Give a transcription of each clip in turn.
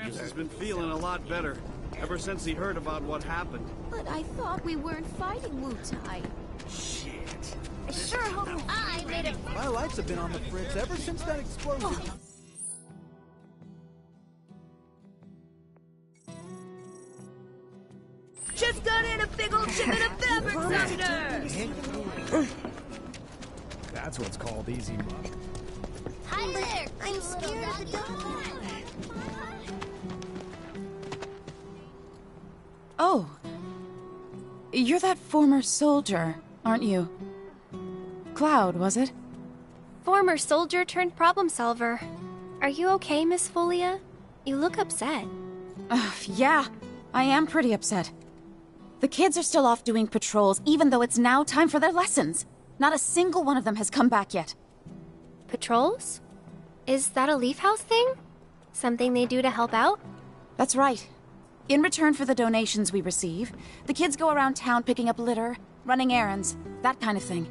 Gramps has been feeling a lot better, ever since he heard about what happened. But I thought we weren't fighting Wu-Tai. Shit. I sure hope I made it. My lights have been on the fritz ever since that explosion. Just got in a big old shipment of fabric softener! That's what's called easy money. Hi there! I'm scared of the dog. Oh. You're that former soldier, aren't you? Cloud, was it? Former soldier turned problem solver. Are you okay, Miss Folia? You look upset. Yeah, I am pretty upset. The kids are still off doing patrols, even though it's now time for their lessons. Not a single one of them has come back yet. Patrols? Is that a Leaf House thing? Something they do to help out? That's right. In return for the donations we receive, the kids go around town picking up litter, running errands, that kind of thing.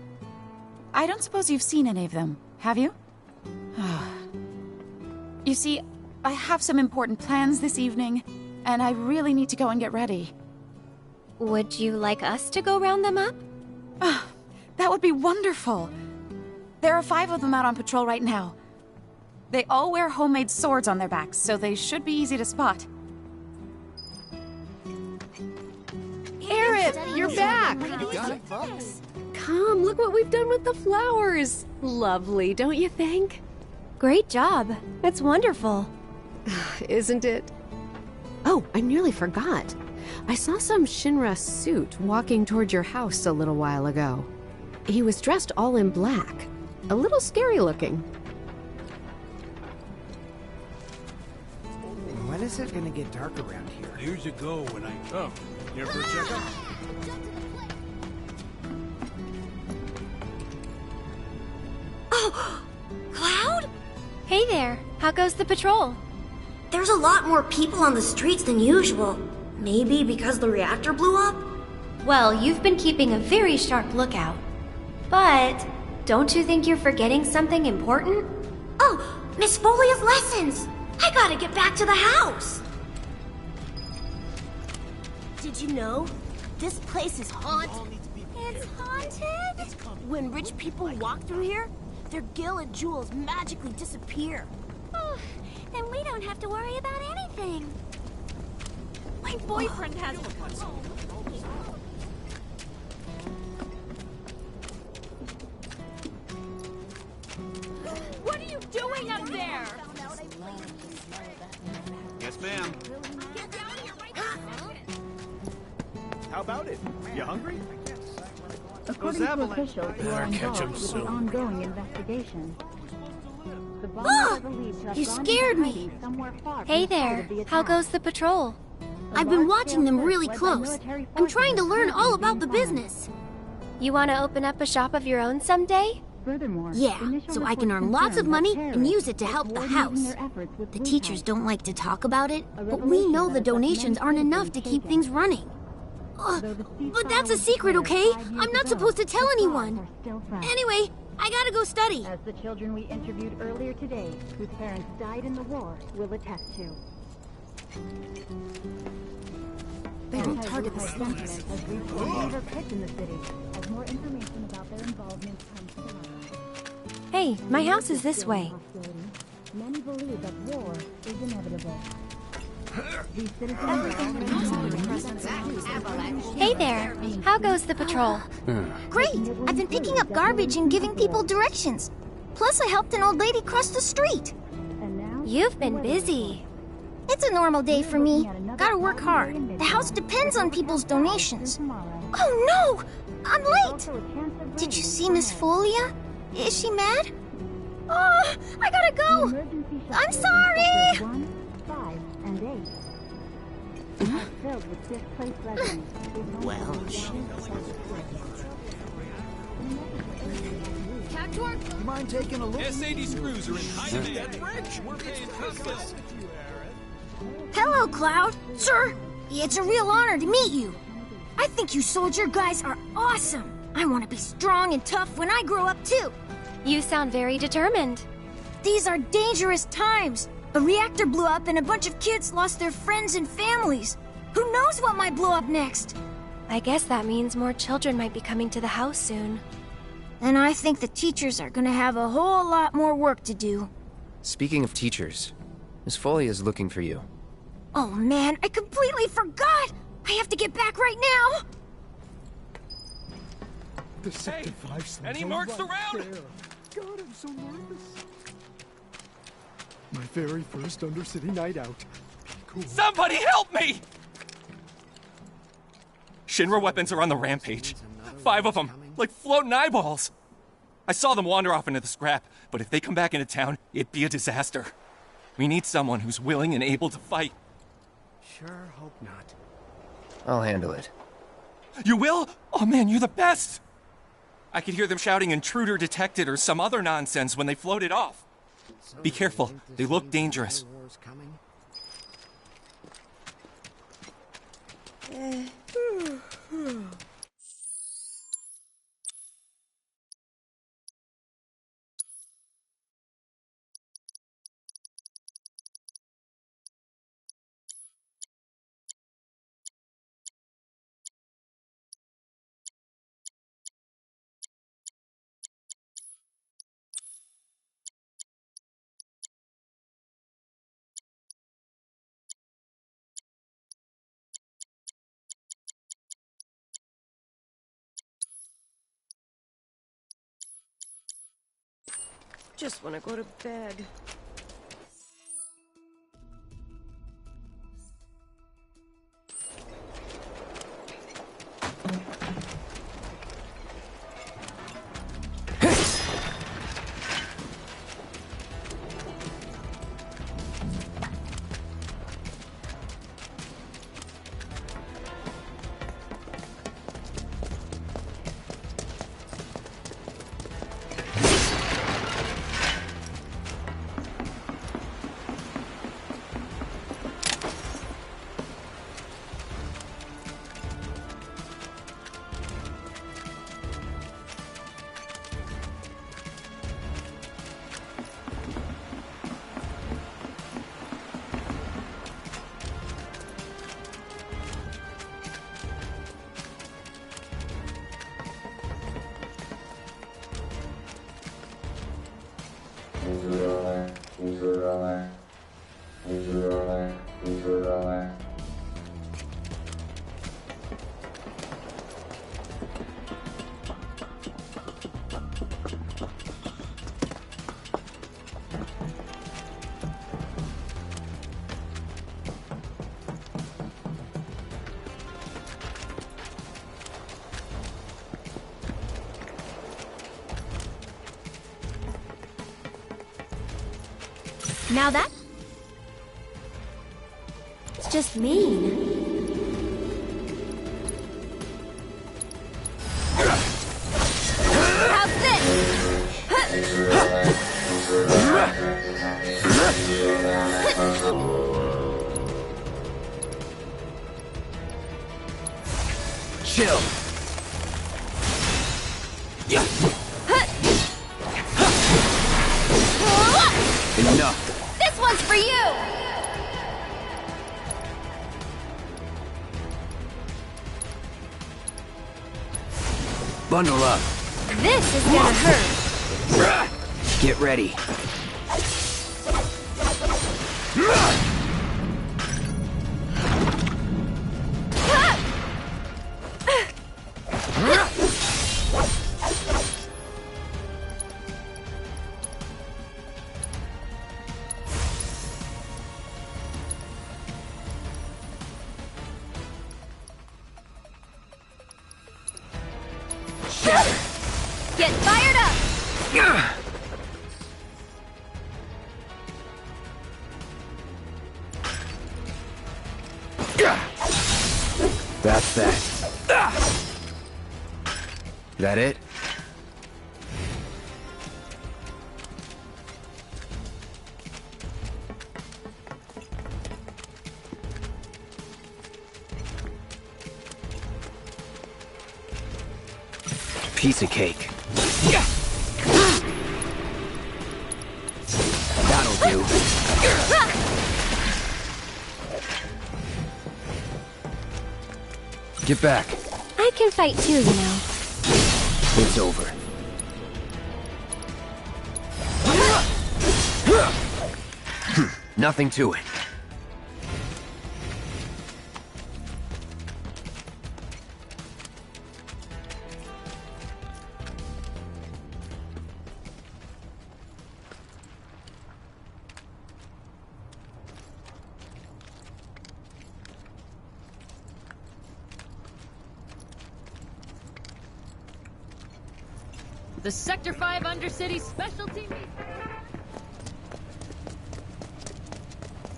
I don't suppose you've seen any of them, have you? You see, I have some important plans this evening, and I really need to go and get ready. Would you like us to go round them up? That would be wonderful. There are 5 of them out on patrol right now. They all wear homemade swords on their backs, so they should be easy to spot. Aerith, you're back! Come, look what we've done with the flowers. Lovely, don't you think? Great job. It's wonderful. Isn't it? Oh, I nearly forgot. I saw some Shinra suit walking toward your house a little while ago. He was dressed all in black. A little scary looking. When is it gonna get dark around here? Years ago when I... Oh, here for a checkup? Oh! Cloud? Hey there. How goes the patrol? There's a lot more people on the streets than usual. Maybe because the reactor blew up? Well, you've been keeping a very sharp lookout. But don't you think you're forgetting something important? Oh, Miss Folia's lessons! I gotta get back to the house! Did you know? This place is haunted. It's haunted? When rich people walk through here, their gil and jewels magically disappear. Oh, then we don't have to worry about anything. My boyfriend has a What are you doing up there? Yes, ma'am. How about it? You hungry? According to officials who are involved with the ongoing investigation, the bombs are believed to have You gone scared into me. hiding somewhere far Hey from the site there. of the How attack. goes the patrol? I've been watching them really close. I'm trying to learn all about the business. You want to open up a shop of your own someday? Furthermore, Yeah, initial so I can reports earn lots of confirm money that and use terrorists it to are help the coordinating house. their efforts with The Blue teachers House. don't like to talk about it, A but we know revelation the that has left donations many aren't enough to citizens keep shaken. things running. Though the But that's a ceasefire was secret, declared okay? 5 years I'm not ago, supposed to tell the anyone. bonds are still fresh. Anyway, I gotta go study. As the children we interviewed earlier today, whose parents died in the war, will attest to. They won't target the Sentiment slums. has reached a major pitch in the city as more information about their involvement comes to light. Hey, my house is this way. Many believe that war is inevitable. These citizens are Hey there. How goes the patrol? Great! I've been picking up garbage and giving people directions. Plus, I helped an old lady cross the street. and now You've been busy. It's a normal day for me. Gotta work hard. The house depends on people's donations. Oh no! I'm late! Did you see Miss Folia? Is she mad? Oh, I gotta go! I'm sorry! 1, 5, and 8 are filled with displaced residents. Well, You mind taking a look? S80 screws are in high demand. We're paying customers. hello, Cloud. Sir, it's a real honor to meet you. I think you soldier guys are awesome. I want to be strong and tough when I grow up, too. You sound very determined. These are dangerous times. A reactor blew up and a bunch of kids lost their friends and families. Who knows what might blow up next? I guess that means more children might be coming to the house soon. And I think the teachers are gonna have a whole lot more work to do. Speaking of teachers, Miss Foley is looking for you. Oh man, I completely forgot! I have to get back right now! Hey, any mercs around? God, I'm so nervous. My very first Undercity night out. Be cool. Somebody help me! Shinra weapons are on the rampage. 5 of them, like floating eyeballs. I saw them wander off into the scrap, but if they come back into town, it'd be a disaster. We need someone who's willing and able to fight. Sure hope not. I'll handle it. You will? Oh man, you're the best! I could hear them shouting intruder detected or some other nonsense when they floated off. Be careful, they look dangerous. War's coming. Just want to go to bed. Now that... it's just mean. How's this? Chill. Enough. This one's for you! Bundle up. This is gonna hurt. Get ready. Get fired up! That's that. That it? Piece of cake. That'll do. Get back. I can fight too, you know. It's over. Nothing to it. The Sector 5 Undercity Specialty Meet.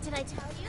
Did I tell you?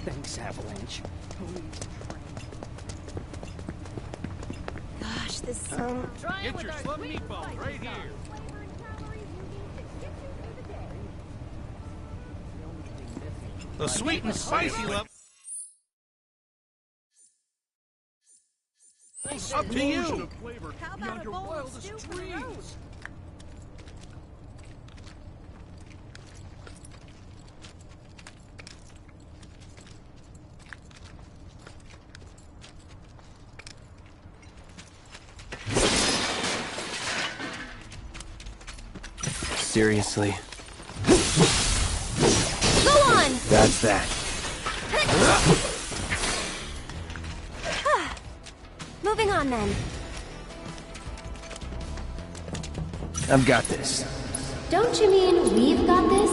Thanks, Avalanche. Gosh, this Get your slum meatballs right here. The sweet and spicy level. Up to you. How about a bowl of stew for the road? Seriously. Go on! That's that. Moving on then. I've got this. Don't you mean we've got this?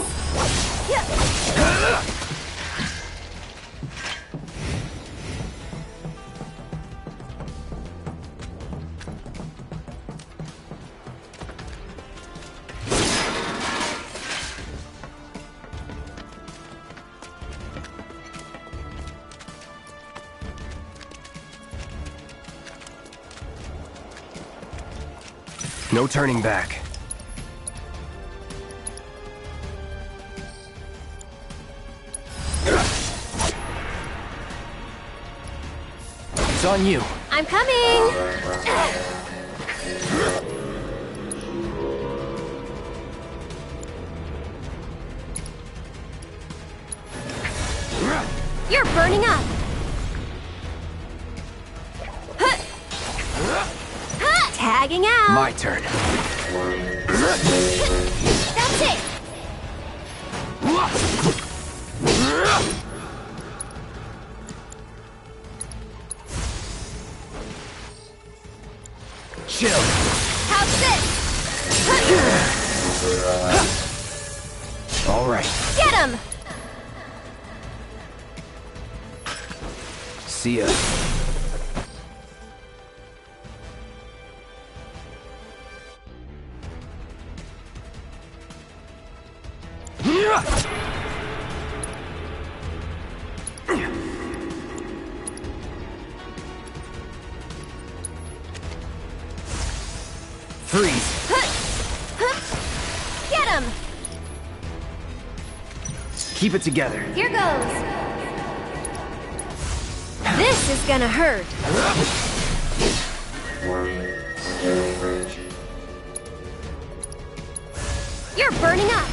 No turning back. It's on you. I'm coming! You're burning up! Tagging out! My turn. That's it! Chill. How's this? All right. Get him! See ya. Freeze. Get him! Keep it together. Here goes. This is gonna hurt. You're burning up.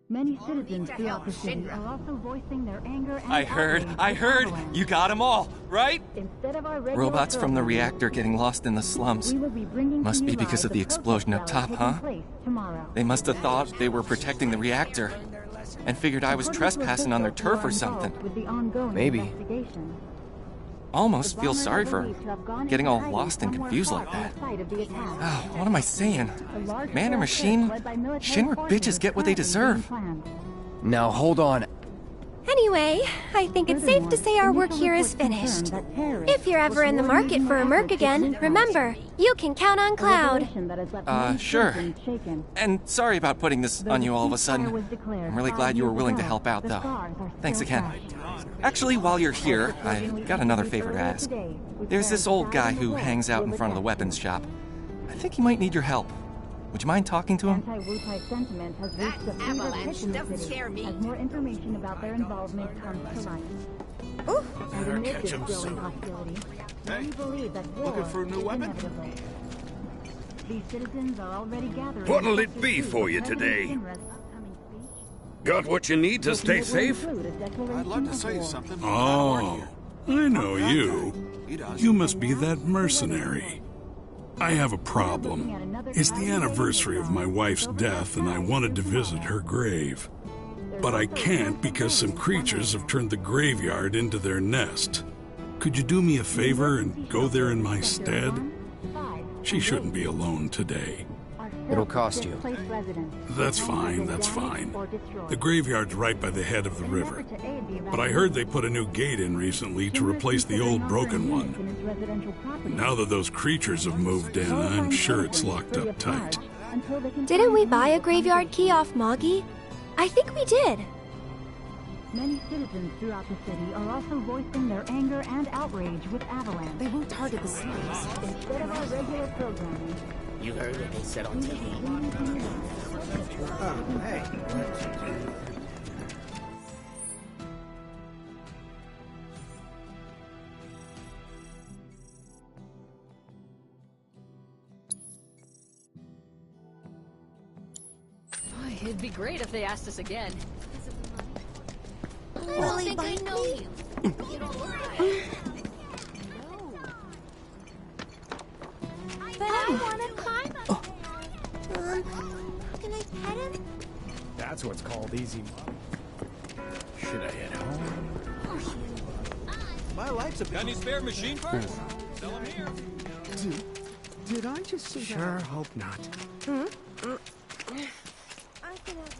Many citizens throughout the city are also voicing their anger and I heard. You got them all, right? Instead of our regular Robots from the programming, reactor getting lost in the slums. we will be bringing Must to be you because live of the the explosion up protest top, rally huh? taking place tomorrow. They must have thought they were protecting the reactor and figured I was According to trespassing on their officials who turf are or something. involved with the ongoing Maybe. investigation. Almost The feel bombers sorry are for believed to have gone getting into all hiding lost and somewhere confused far like from that. the site of the attack. Oh, what am I saying? A large Man or scale machine? search led by military Shinra forces bitches is get what they currently being deserve. planned. Now hold on. Anyway, I think it's safe to say our work here is finished. If you're ever in the market for a Merc again, remember, you can count on Cloud. Sure. And sorry about putting this on you all of a sudden. I'm really glad you were willing to help out, though. Thanks again. Actually, while you're here, I've got another favor to ask. There's this old guy who hangs out in front of the weapons shop. I think he might need your help. Would you mind talking to him? Anti-Wutai sentiment has reached a fever pitch in the city as more information about their involvement comes to light. And amid this growing hostility, many believe that war for a new is weapon? inevitable. These citizens are already gathering. What'll it be for you today? Got what you need to stay safe? I'd love to say something. Oh, I know you. You must be that mercenary. I have a problem. It's the anniversary of my wife's death, and I wanted to visit her grave. But I can't because some creatures have turned the graveyard into their nest. Could you do me a favor and go there in my stead? She shouldn't be alone today. It'll cost you. That's fine, that's fine. The graveyard's right by the head of the river. But I heard they put a new gate in recently to replace the old broken one. Now that those creatures have moved in, I'm sure it's locked up tight. Didn't we buy a graveyard key off Moggy? I think we did. Many citizens throughout the city are also voicing their anger and outrage with Avalanche. They won't target the slaves. Instead of our regular programming, You heard what they said on TV. Hey. It'd be great if they asked us again. Really bite me? But I want to climb up there. Can I pet him? That's what's called easy. Should I head home? My life's a Got any spare machine parts? Sell them here. Did I just see that? Sure hope not. I can have it.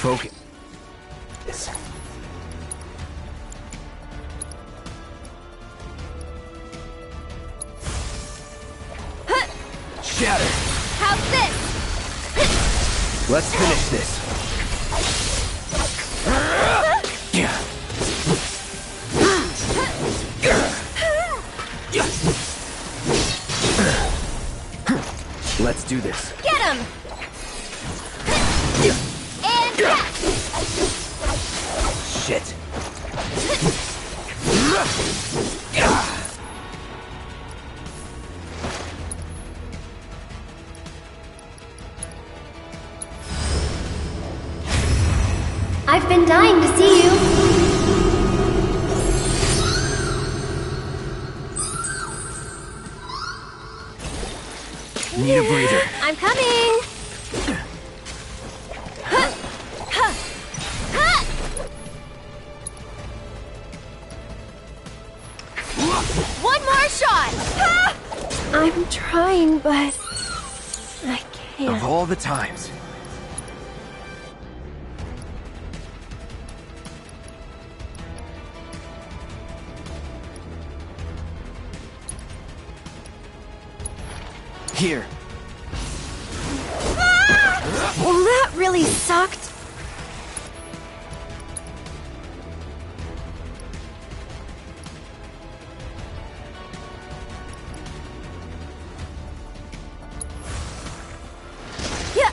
Focus. Shatter. How's this? Let's finish this. Let's do this. Get him! And catch! Shit. I've been dying to see you. Need a breather. I'm coming. One more shot. I'm trying, but I can't. Of all the times. Here. Well, that really sucked. Yeah.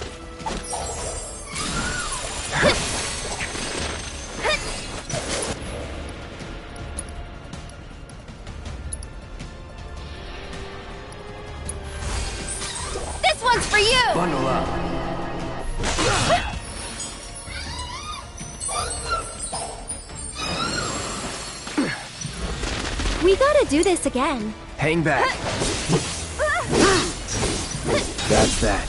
This one's for you! Bundle up. We gotta do this again. Hang back. That's that.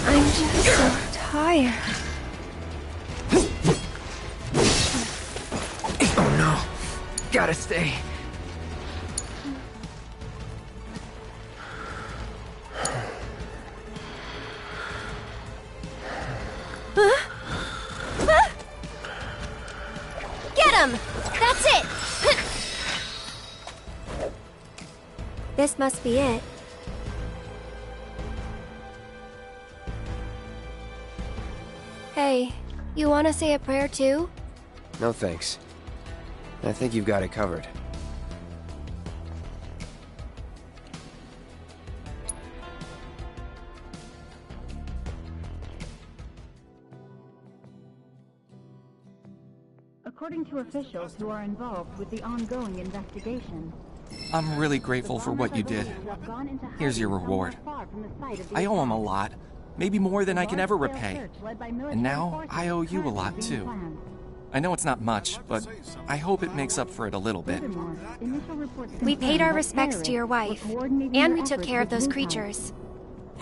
I'm just so tired. Oh no. Gotta stay. Get him! That's it! This must be it. Hey, you wanna say a prayer too? No thanks. I think you've got it covered. According to officials who are involved with the ongoing investigation, I'm really grateful for what you did. Here's your reward. I owe him a lot, maybe more than I can ever repay. And now I owe you a lot too. I know it's not much, but I hope it makes up for it a little bit. We paid our respects to your wife, and we took care of those creatures.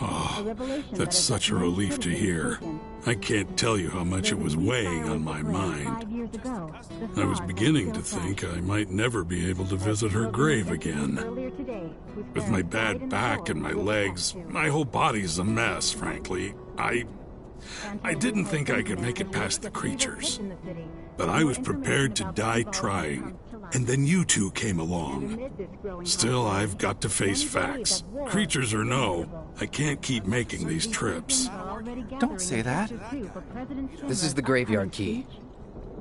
Oh, that's such a relief to hear. I can't tell you how much it was weighing on my mind. I was beginning to think I might never be able to visit her grave again. With my bad back and my legs, my whole body's a mess, frankly. I didn't think I could make it past the creatures. But I was prepared to die trying. And then you two came along. Still, I've got to face facts. Creatures or no, I can't keep making these trips. Don't say that. This is the graveyard key.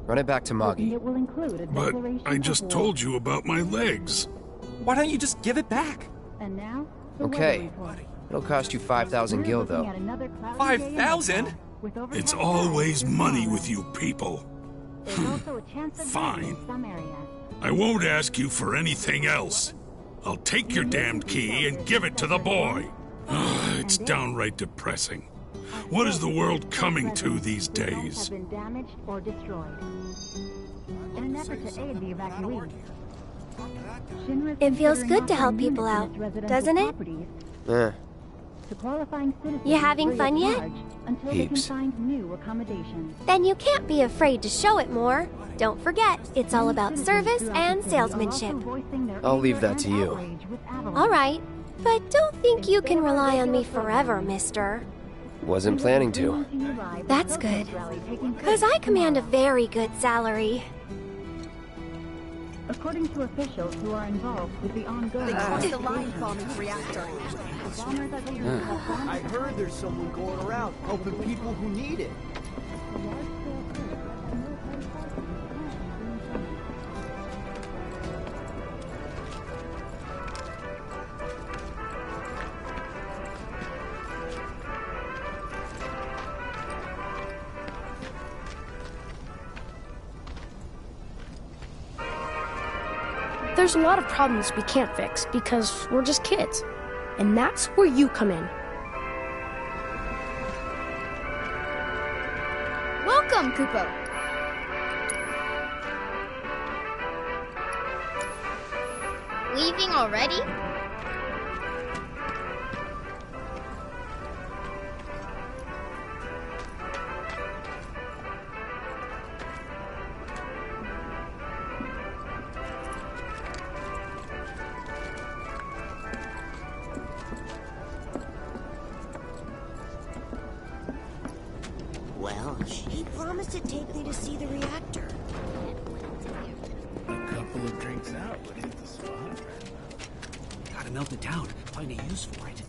Run it back to Moggy. But I just told you about my legs. Why don't you just give it back? Okay. It'll cost you 5,000 gil, though. 5,000? It's always money with you people. Fine. I won't ask you for anything else. I'll take your damned key and give it to the boy. It's downright depressing. What is the world coming to these days? It feels good to help people out, doesn't it? Eh. You having fun yet? Heaps. Then you can't be afraid to show it more. Don't forget, it's all about service and salesmanship. I'll leave that to you. All right. But don't think you can rely on me forever, mister. Wasn't planning to. That's good. 'Cause I command a very good salary. According to officials who are involved with the ongoing... They crossed the line bombing the reactor. I heard there's someone going around helping people who need it. There's a lot of problems we can't fix because we're just kids. And that's where you come in. Welcome, Kupo. Leaving already? Well, he promised to take me to see the reactor. A couple of drinks out would hit the spot. Gotta melt it down, find a use for it.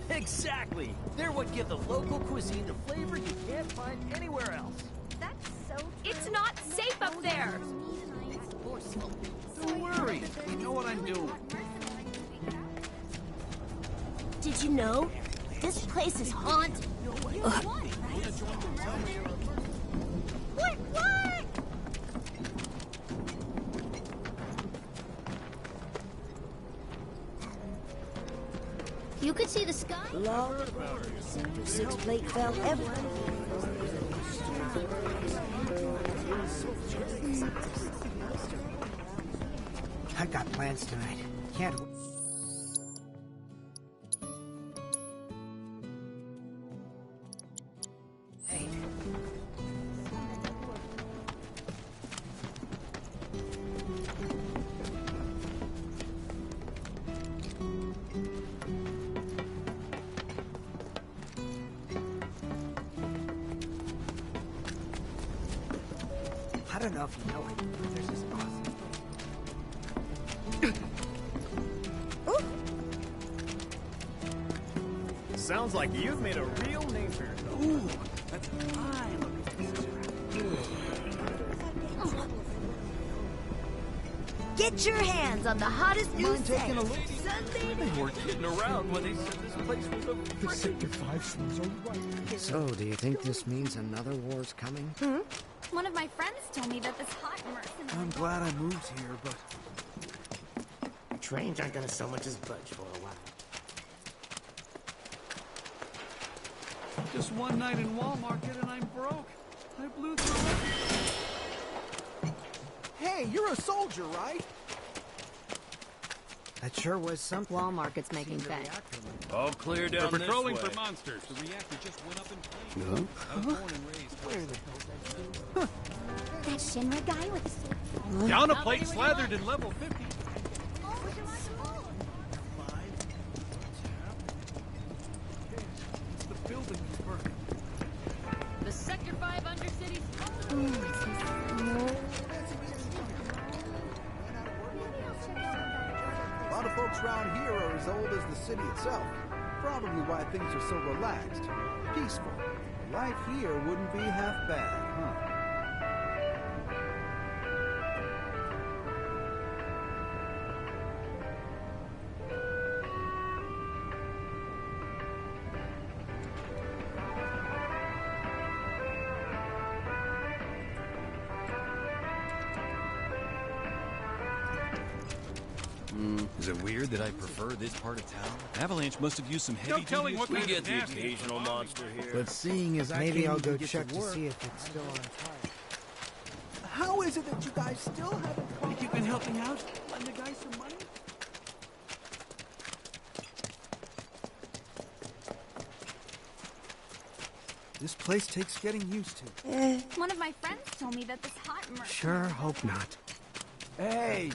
Exactly! They're what give the local cuisine the flavor you can't find anywhere else. That's so true. It's not safe up there! Don't worry, I know what I'm doing. Did you know? This place is haunted. What? You could see the sky? Lord, since Lake fell ever. I've got plans tonight. Can't... Hey. I don't know if you know it, but there's this awesome... Sounds like you've made a real name for yourself. Ooh, that's fine. Get your hands on the hottest new Mind taking a look? Sunday. They weren't kidding around when they said this place was a... The Sector 5 ones are right. So, do you think this means another war's coming? One of my friends told me that this hot mercenary... I'm glad I moved here, but... Trains aren't gonna so much as budge for a while. Just one night in Walmart and I'm broke. I blew through it. Hey, you're a soldier, right? That sure was something. Walmart's making bank. All clear down They're this patrolling way. for monsters. The reactor just went up in flames. No? I was born and raised. Where the hell That Shinra guy with the... Down a plate slathered in level 50. The Sector 5 Undercity's... A lot of folks around here are as old as the city itself. Probably why things are so relaxed, peaceful. Life here wouldn't be half bad, huh? Is it weird that I prefer this part of town? Avalanche must have used some heavy telling what duty. we get the occasional monster here. But seeing as Maybe I'll go get check to to work. see if it's still on fire. How is it that you guys still haven't caught Think you've been helping out? Lend the guy some money? This place takes getting used to. One of my friends told me that this hot merc. Sure hope not. Hey,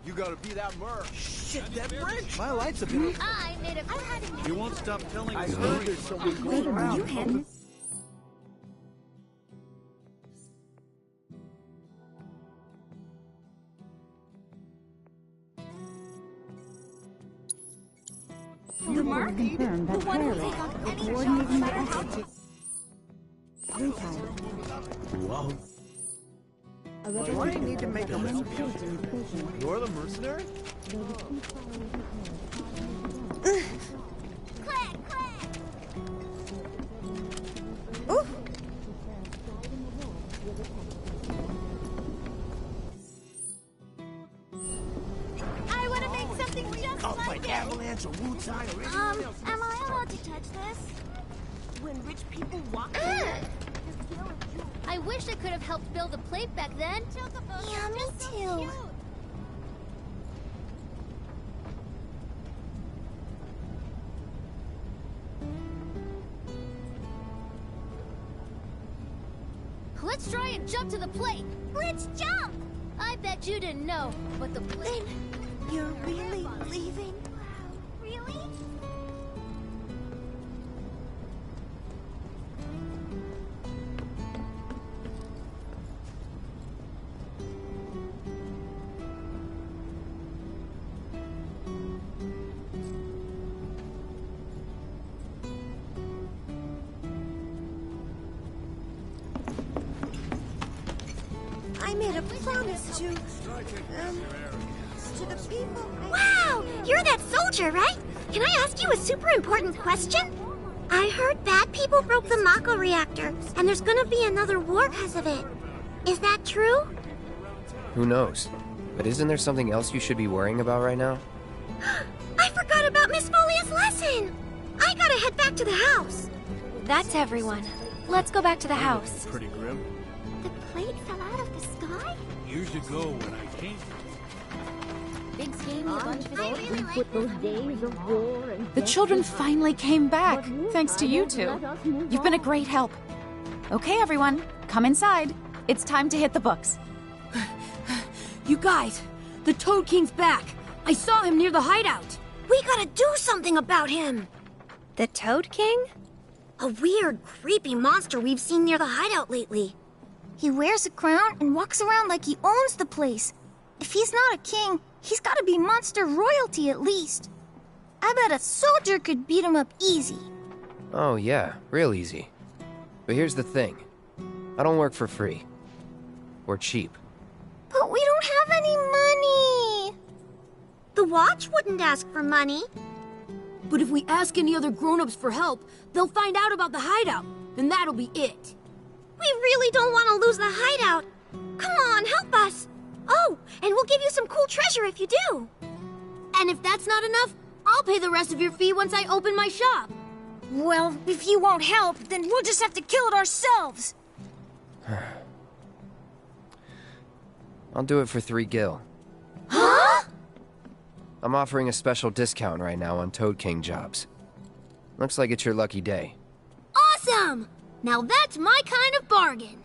you gotta be that merc. Shit, that bridge! My lights have been... I made a friend. You won't stop telling I us heard stories. there's someone Wait, going are around. you him? The mark? The one who take on any job, no matter how Whoa. Why do you need to make a list? You're the mercenary? I want to make something just like it. Avalanche or Wu-Tai or anything else. Am I allowed to touch this? when rich people walk through it. I wish I could have helped build a plate back then. Yeah, me too. Let's try and jump to the plate. Let's jump! I bet you didn't know, but the plate... You're really leaving? Really? I made a promise to the people. Wow! You're that soldier, right? Can I ask you a super important question? I heard bad people broke the Mako reactor, and there's gonna be another war because of it. Is that true? Who knows? But isn't there something else you should be worrying about right now? I forgot about Miss Folia's lesson! I gotta head back to the house. That's everyone. Let's go back to the house. Pretty grim. The plate fell out of the sky? Years ago when I came... Biggs gave me a bunch of The children finally came back, thanks to you two. You've been a great help. Okay, everyone, come inside. It's time to hit the books. You guys, the Toad King's back. I saw him near the hideout. We gotta do something about him. The Toad King? A weird, creepy monster we've seen near the hideout lately. He wears a crown and walks around like he owns the place. If he's not a king, he's gotta be monster royalty at least. I bet a soldier could beat him up easy. Oh yeah, real easy. But here's the thing. I don't work for free. Or cheap. But we don't have any money. The Watch wouldn't ask for money. But if we ask any other grown-ups for help, they'll find out about the hideout, and that'll be it. We really don't want to lose the hideout. Come on, help us. Oh, and we'll give you some cool treasure if you do. And if that's not enough, I'll pay the rest of your fee once I open my shop. Well, if you won't help, then we'll just have to kill it ourselves. I'll do it for 3 gil. Huh? I'm offering a special discount right now on Toad King jobs. Looks like it's your lucky day. Awesome! Now that's my kind of bargain.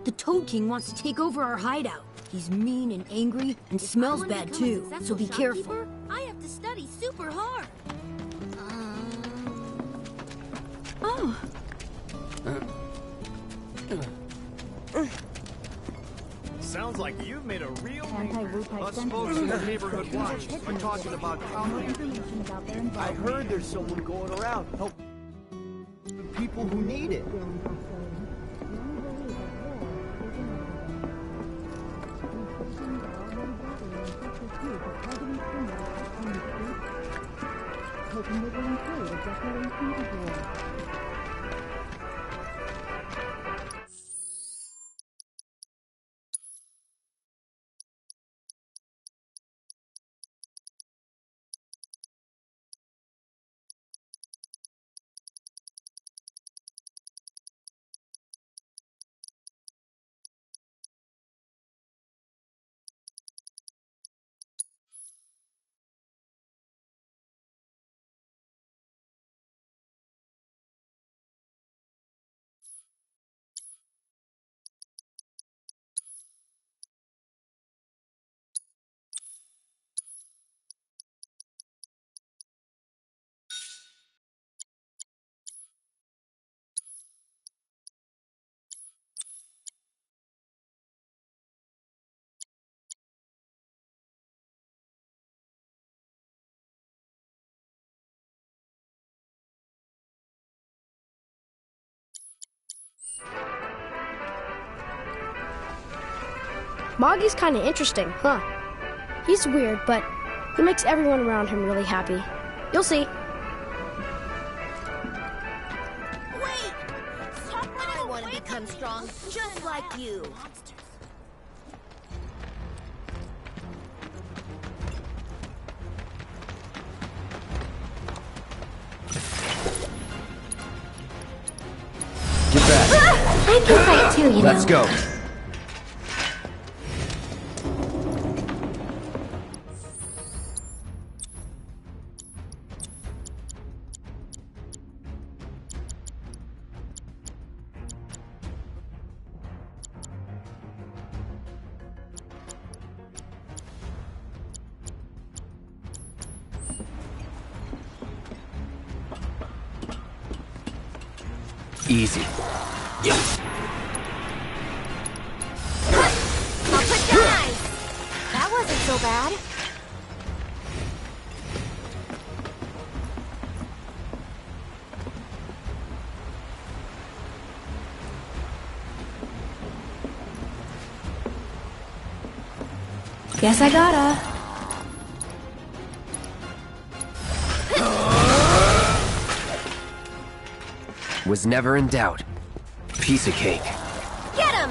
The Toad King wants to take over our hideout. He's mean and angry and smells bad too, so be careful. I have to study super hard. Oh. Sounds like you've made a real name. Us folks in the neighborhood watch are talking about I heard there's someone going around helping people who need it. Moggy's kind of interesting, huh? He's weird, but he makes everyone around him really happy. You'll see. I want to become strong just like you. Get back. I can fight too, you know. Let's go. Easy. I'll put down. That wasn't so bad. Guess I gotta. Was never in doubt. Piece of cake. Get him!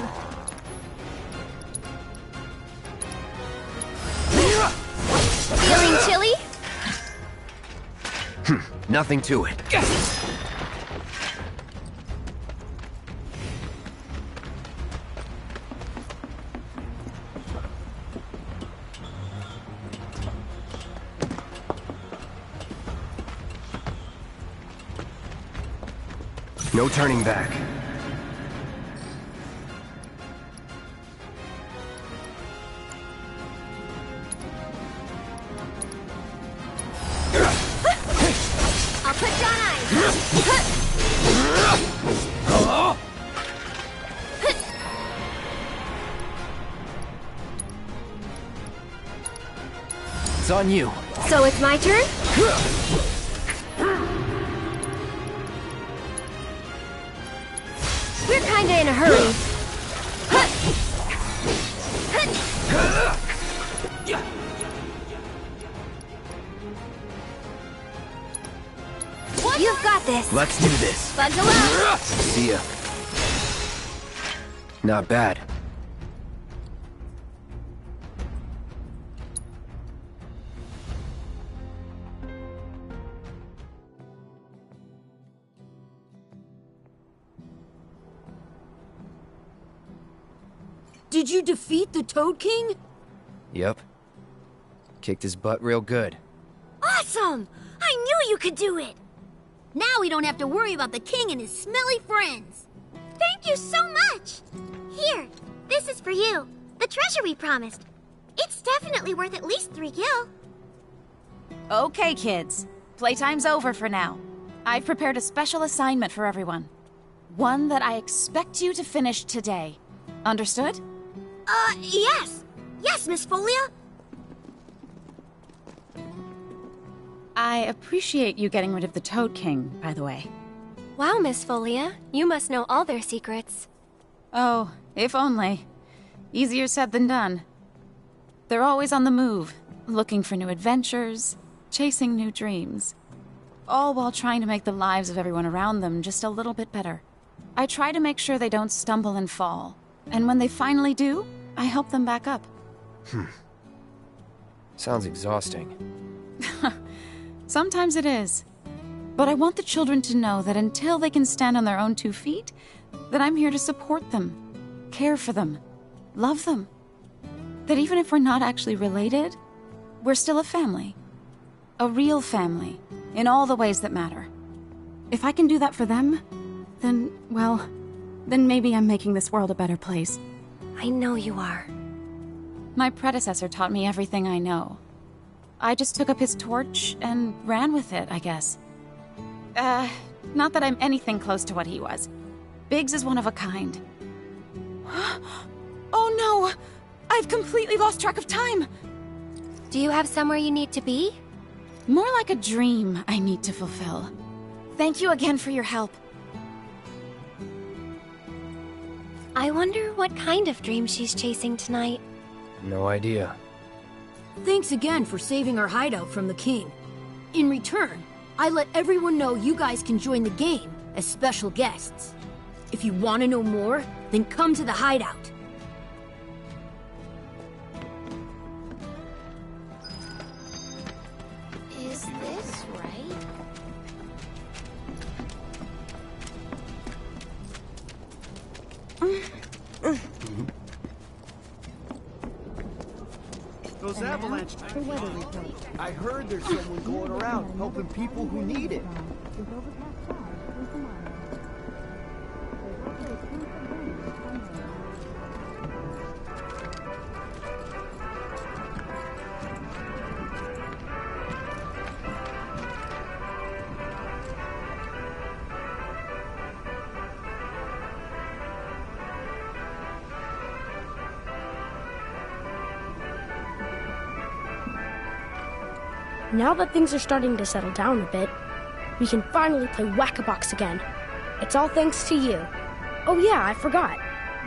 Feeling chilly? Nothing to it. No turning back. I'll put down eyes. It's on you. So it's my turn? We're kinda in a hurry. You've got this. Let's do this. Buckle up. See ya. Not bad. Did you defeat the Toad King? Yep. Kicked his butt real good. Awesome! I knew you could do it! Now we don't have to worry about the king and his smelly friends. Thank you so much! Here, this is for you. The treasure we promised. It's definitely worth at least 3 gil. Okay, kids. Playtime's over for now. I've prepared a special assignment for everyone. One that I expect you to finish today. Understood? Yes. Yes, Miss Folia. I appreciate you getting rid of the Toad King, by the way. Wow, Miss Folia. You must know all their secrets. Oh, if only. Easier said than done. They're always on the move, looking for new adventures, chasing new dreams. All while trying to make the lives of everyone around them just a little bit better. I try to make sure they don't stumble and fall. And when they finally do, I help them back up. Sounds exhausting. Sometimes it is. But I want the children to know that until they can stand on their own 2 feet, that I'm here to support them, care for them, love them. That even if we're not actually related, we're still a family. A real family, in all the ways that matter. If I can do that for them, then, well, then maybe I'm making this world a better place. I know you are. My predecessor taught me everything I know. I just took up his torch and ran with it, I guess. Not that I'm anything close to what he was. Biggs is one of a kind. Oh no! I've completely lost track of time! Do you have somewhere you need to be? More like a dream I need to fulfill. Thank you again for your help. I wonder what kind of dream she's chasing tonight. No idea. Thanks again for saving our hideout from the king. In return, I let everyone know you guys can join the game as special guests. If you want to know more, then come to the hideout. Is this right? Those avalanche... I heard there's someone going around helping people who need it. Now that things are starting to settle down a bit, we can finally play Whack-A-Box again. It's all thanks to you. Oh yeah, I forgot.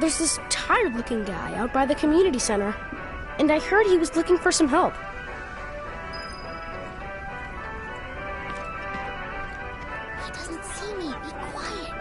There's this tired-looking guy out by the community center, and I heard he was looking for some help. He doesn't see me. Be quiet.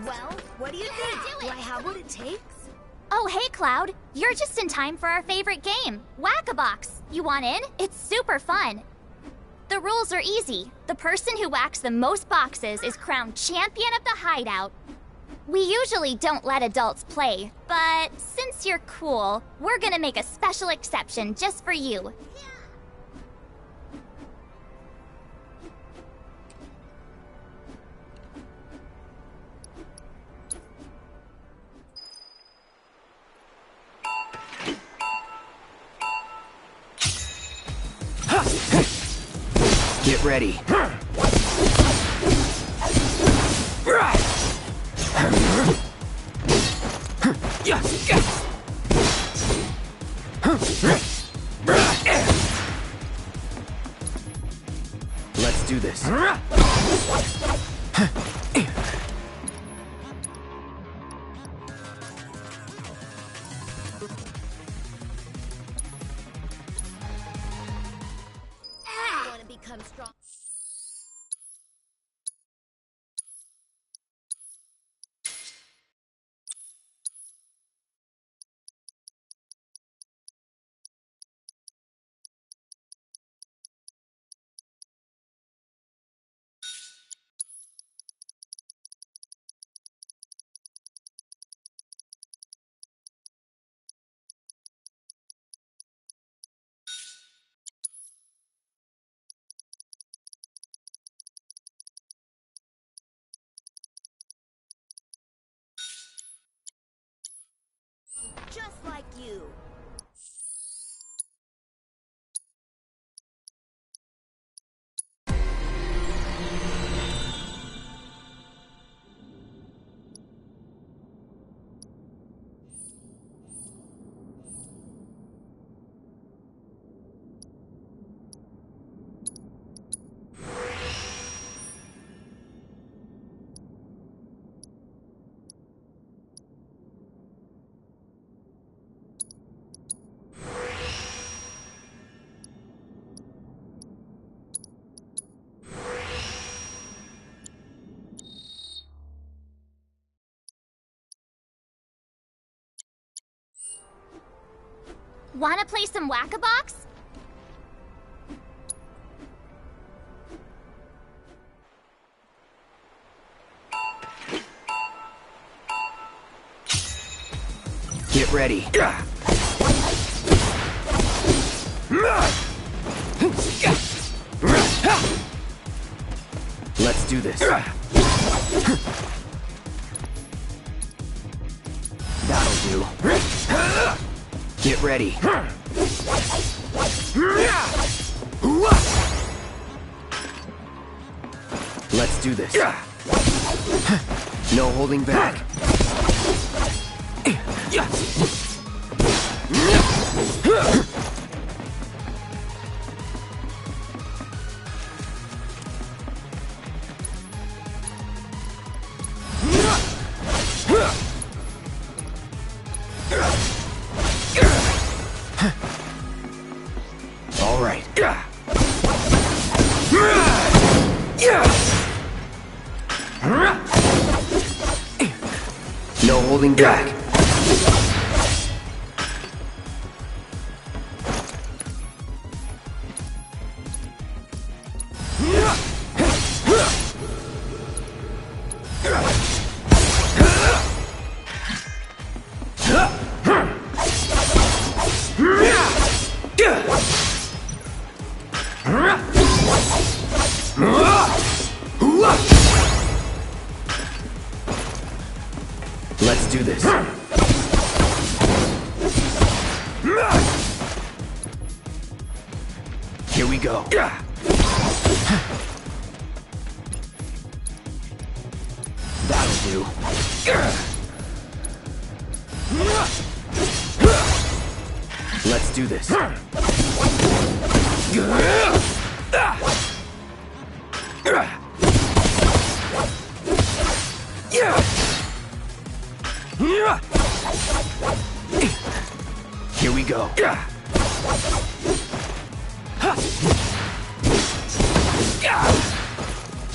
Well, what do you think? Do I have what it takes? Oh, hey, Cloud. You're just in time for our favorite game, Whack-A-Box. You want in? It's super fun. The rules are easy. The person who whacks the most boxes is crowned champion of the hideout. We usually don't let adults play, but since you're cool, we're gonna make a special exception just for you. Get ready. Let's do this. I want to become strong. Wanna play some Whack-A-Box? Get ready. Let's do this. That'll do. Get ready. Let's do this. No holding back. All right. No holding back. Let's do this. Here we go. That'll do. Let's do this. Here we go.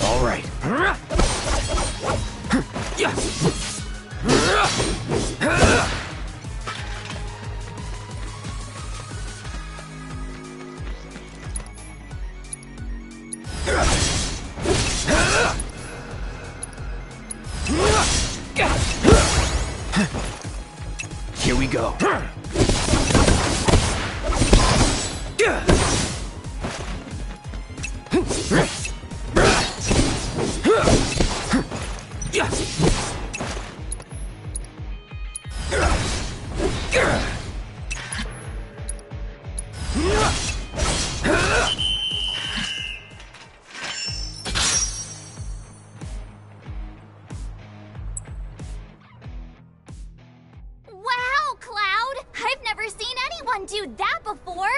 All right. Here we go. Wow, Cloud! I've never seen anyone do that before!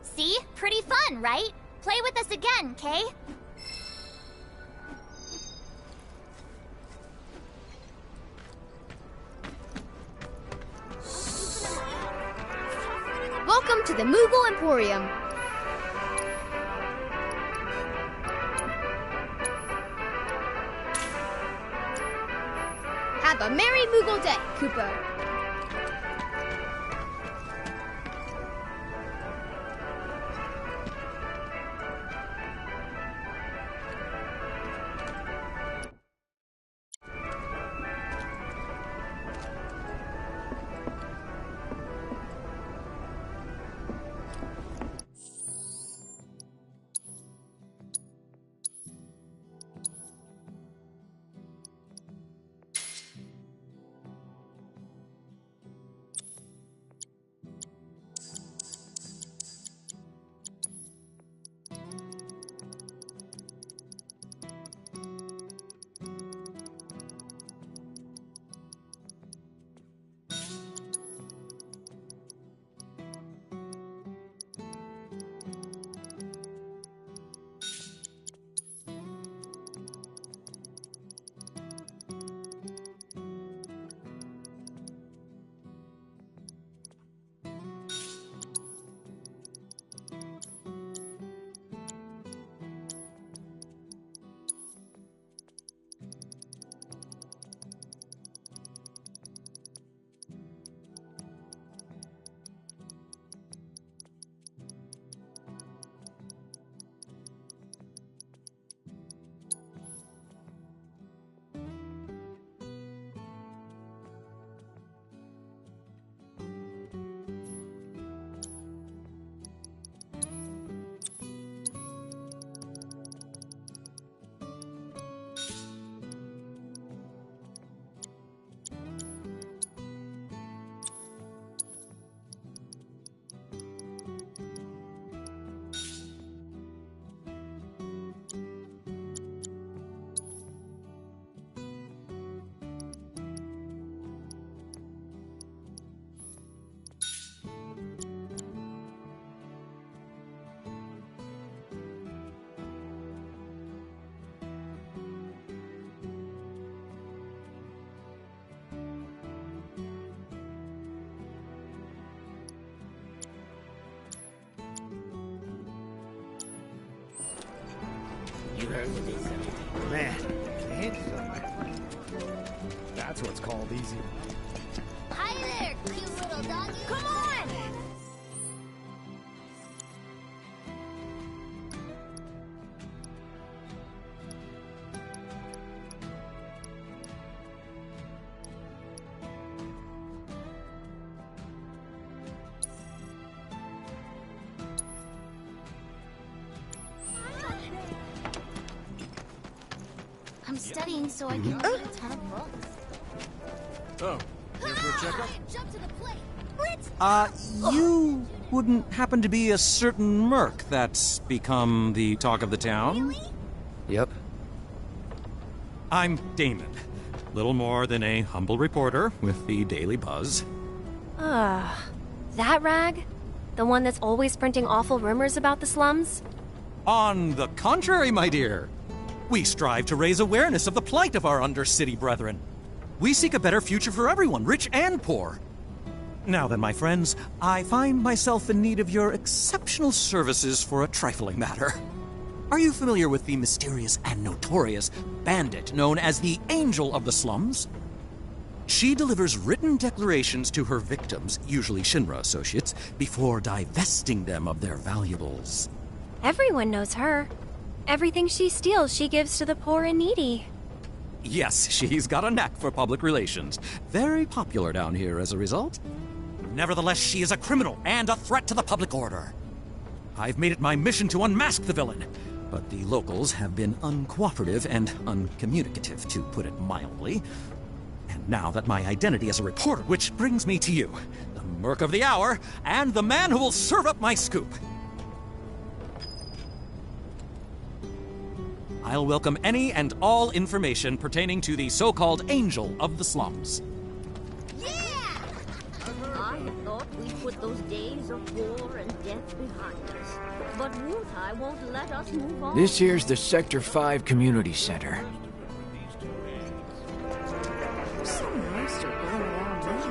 See? Pretty fun, right? Play with us again, Kay? Welcome to the Moogle Emporium. Have a merry Moogle day, Koopo. Man, that's what's called easy. Hi there, cute little doggy. Come on! I'm studying so I can read a ton of books. Oh, here for a checkup? Jump to the plate. You wouldn't happen to be a certain merc that's become the talk of the town? Yep. I'm Damon. Little more than a humble reporter with the Daily Buzz. That rag? The one that's always printing awful rumors about the slums? On the contrary, my dear. We strive to raise awareness of the plight of our undercity brethren. We seek a better future for everyone, rich and poor. Now then, my friends, I find myself in need of your exceptional services for a trifling matter. Are you familiar with the mysterious and notorious bandit known as the Angel of the Slums? She delivers written declarations to her victims, usually Shinra associates, before divesting them of their valuables. Everyone knows her. Everything she steals, she gives to the poor and needy. Yes, she's got a knack for public relations. Very popular down here as a result. Nevertheless, she is a criminal and a threat to the public order. I've made it my mission to unmask the villain, but the locals have been uncooperative and uncommunicative, to put it mildly. And now that my identity as a reporter, which brings me to you, the merc of the hour, and the man who will serve up my scoop. I'll welcome any and all information pertaining to the so-called Angel of the Slums. I thought we put those days of war and death behind us. But Wutai won't let us move on. This here's the Sector 5 Community Center.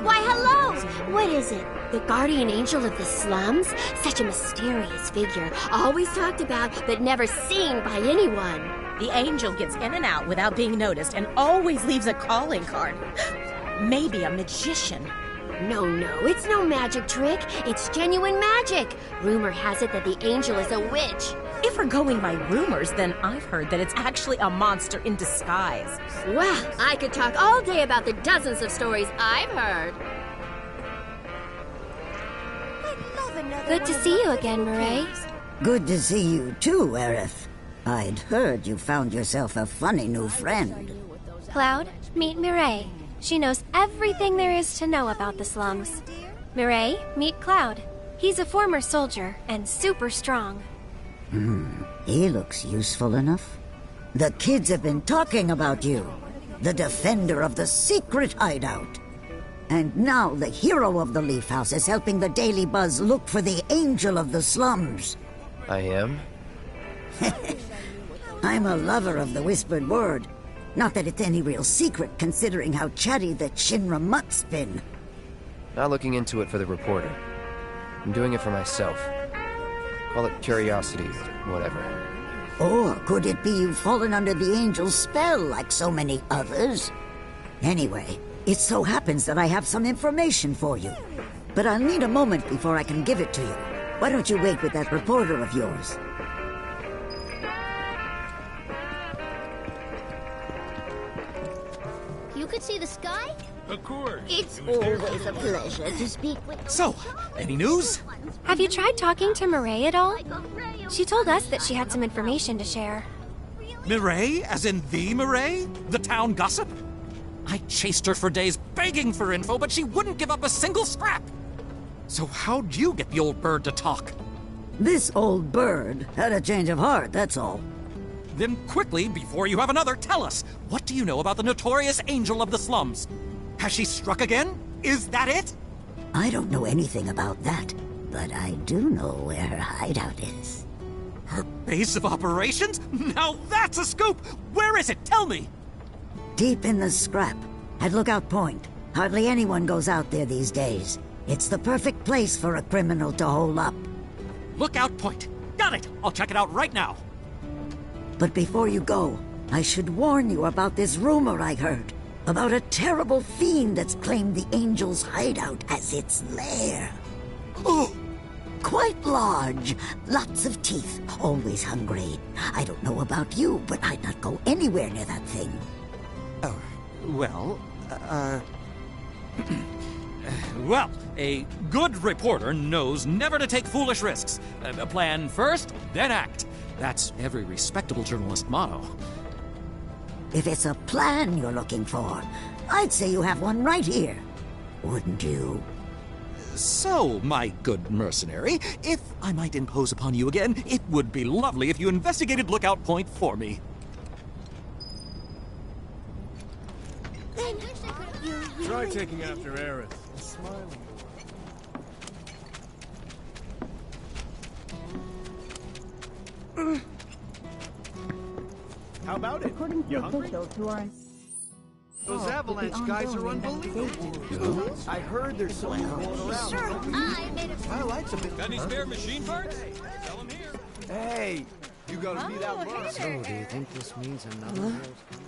Why, hello! What is it? The guardian angel of the slums? Such a mysterious figure. Always talked about, but never seen by anyone. The angel gets in and out without being noticed and always leaves a calling card. Maybe a magician. No, it's no magic trick. It's genuine magic. Rumor has it that the angel is a witch. If we're going by rumors, then I've heard that it's actually a monster in disguise. Well, I could talk all day about the dozens of stories I've heard. Good to see you again, Mireille. Good to see you too, Aerith. I'd heard you found yourself a funny new friend. Cloud, meet Mireille. She knows everything there is to know about the slums. Mireille, meet Cloud. He's a former soldier and super strong. He looks useful enough. The kids have been talking about you. The defender of the secret hideout. And now the hero of the Leaf House is helping the Daily Buzz look for the Angel of the Slums. I am? I'm a lover of the whispered word. Not that it's any real secret, considering how chatty the Shinra mutt's been. Not looking into it for the reporter. I'm doing it for myself. Call it curiosity, or whatever. Or could it be you've fallen under the Angel's spell like so many others? Anyway, it so happens that I have some information for you. But I'll need a moment before I can give it to you. Why don't you wait with that reporter of yours? You could see the sky? Of course. It's always a pleasure to speak with... So, any news? Have you tried talking to Mireille at all? She told us that she had some information to share. Mireille? As in the Mireille? The town gossip? I chased her for days begging for info, but she wouldn't give up a single scrap. So how'd you get the old bird to talk? This old bird had a change of heart, that's all. Then quickly, before you have another, tell us, what do you know about the notorious Angel of the Slums? Has she struck again? Is that it? I don't know anything about that, but I do know where her hideout is. Her base of operations? Now that's a scoop! Where is it? Tell me! Deep in the scrap, at Lookout Point. Hardly anyone goes out there these days. It's the perfect place for a criminal to hole up. Lookout Point. Got it! I'll check it out right now. But before you go, I should warn you about this rumor I heard. About a terrible fiend that's claimed the Angel's hideout as its lair. Oh! Quite large, lots of teeth, always hungry. I don't know about you, but I'd not go anywhere near that thing. Oh, well, well, a good reporter knows never to take foolish risks. Plan first, then act. That's every respectable journalist motto. If it's a plan you're looking for, I'd say you have one right here. Wouldn't you? So, my good mercenary, if I might impose upon you again, it would be lovely if you investigated Lookout Point for me. Try taking after Aerith. Smiling. How about it? According You to hungry? officials who are Those avalanche guys are unbelievable. I heard there's someone going around. Sure, I made a... I like some. Got any spare machine parts? Tell them here. Hey, you gotta be that much. So, do you think this means another world's coming?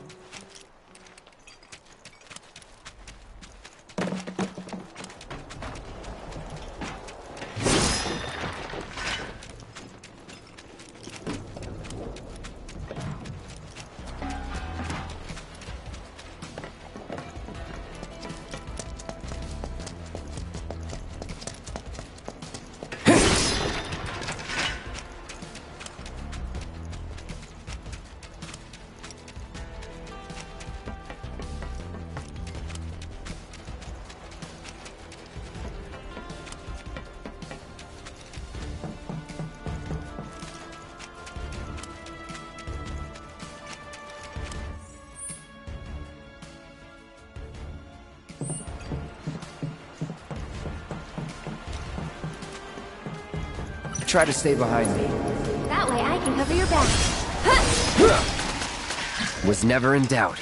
Try to stay behind me. That way I can cover your back. Was never in doubt.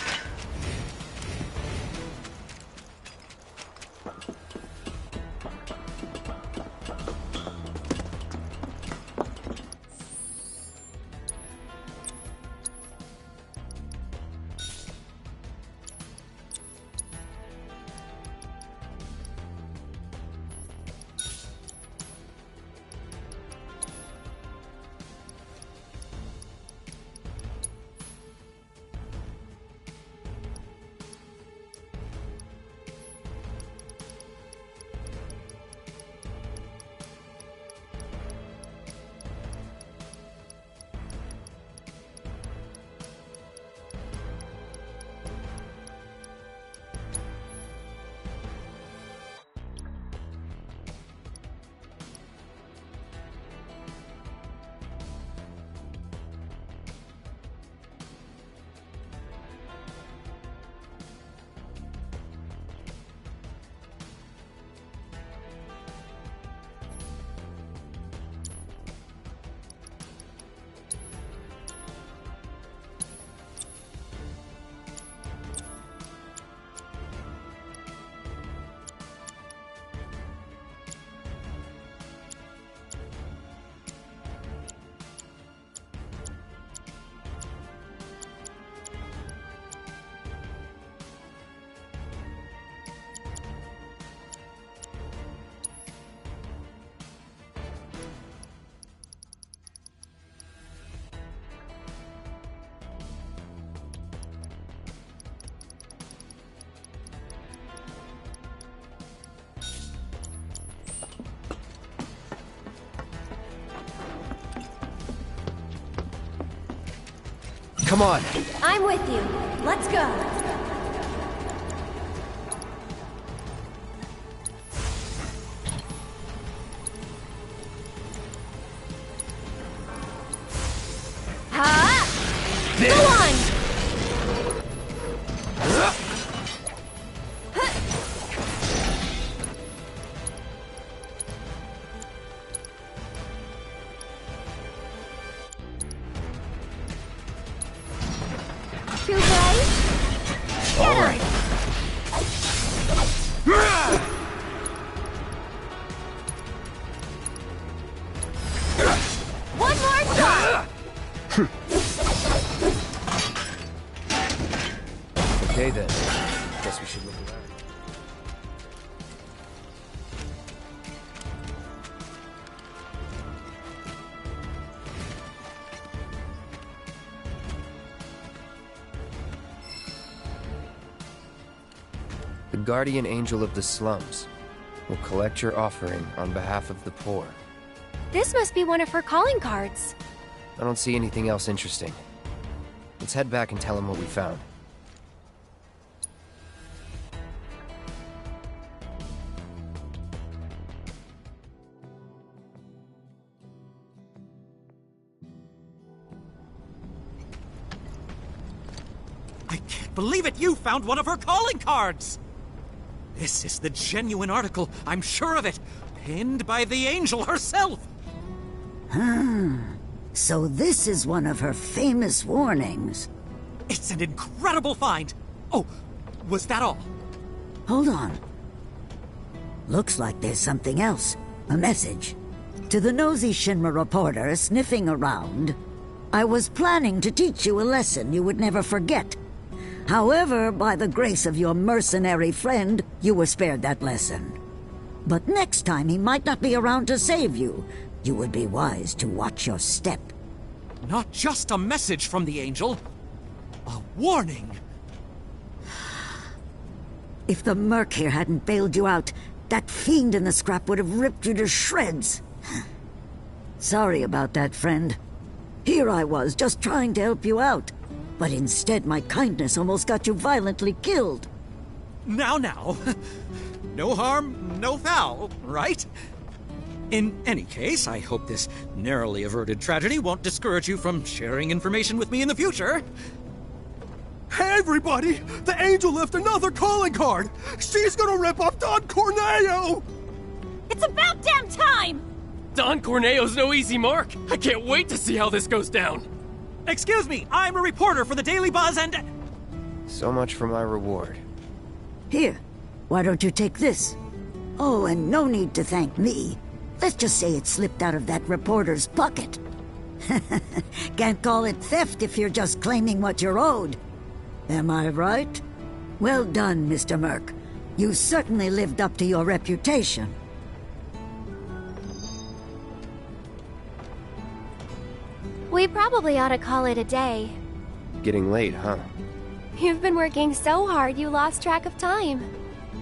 Come on. I'm with you. Let's go. Go on! All right. One more shot! Okay then. Guess we should look around. The guardian angel of the slums will collect your offering on behalf of the poor. This must be one of her calling cards. I don't see anything else interesting. Let's head back and tell him what we found. I can't believe it! You found one of her calling cards! This is the genuine article, I'm sure of it. Pinned by the angel herself! So this is one of her famous warnings. It's an incredible find! Oh, was that all? Hold on. Looks like there's something else. A message. To the nosy Shinra reporter sniffing around, I was planning to teach you a lesson you would never forget. However, by the grace of your mercenary friend, you were spared that lesson. But next time he might not be around to save you. You would be wise to watch your step. Not just a message from the angel. A warning. If the Merc here hadn't bailed you out, that fiend in the scrap would have ripped you to shreds. Sorry about that, friend. Here I was, just trying to help you out. But instead, my kindness almost got you violently killed. Now. No harm, no foul, right? In any case, I hope this narrowly averted tragedy won't discourage you from sharing information with me in the future. Hey, everybody! The angel left another calling card! She's gonna rip off Don Corneo! It's about damn time! Don Corneo's no easy mark! I can't wait to see how this goes down! Excuse me, I'm a reporter for the Daily Buzz and... So much for my reward. Here, why don't you take this? Oh, and no need to thank me. Let's just say it slipped out of that reporter's pocket. Can't call it theft if you're just claiming what you're owed. Am I right? Well done, Mr. Merc. You certainly lived up to your reputation. We probably ought to call it a day. Getting late, huh? You've been working so hard you lost track of time.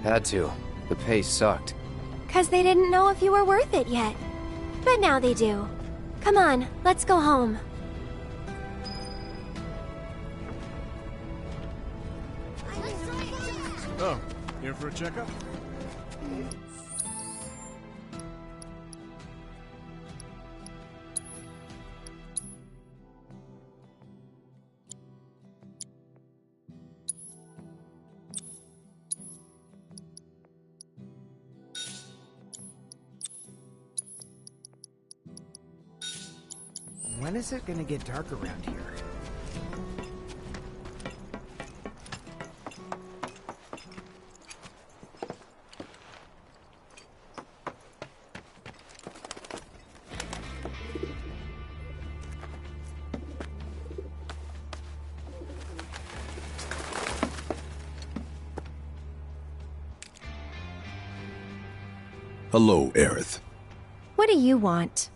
Had to. The pay sucked. 'Cause they didn't know if you were worth it yet. But now they do. Come on, let's go home. Oh, here for a checkup? When is it gonna get dark around here? Hello, Aerith. What do you want?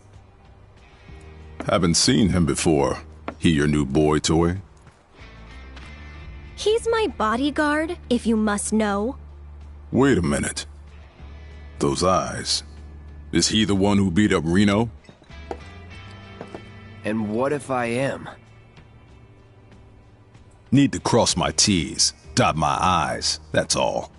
Haven't seen him before. He your new boy toy? He's my bodyguard, if you must know. Wait a minute. Those eyes. Is he the one who beat up Reno? And what if I am? Need to cross my T's, dot my I's, that's all.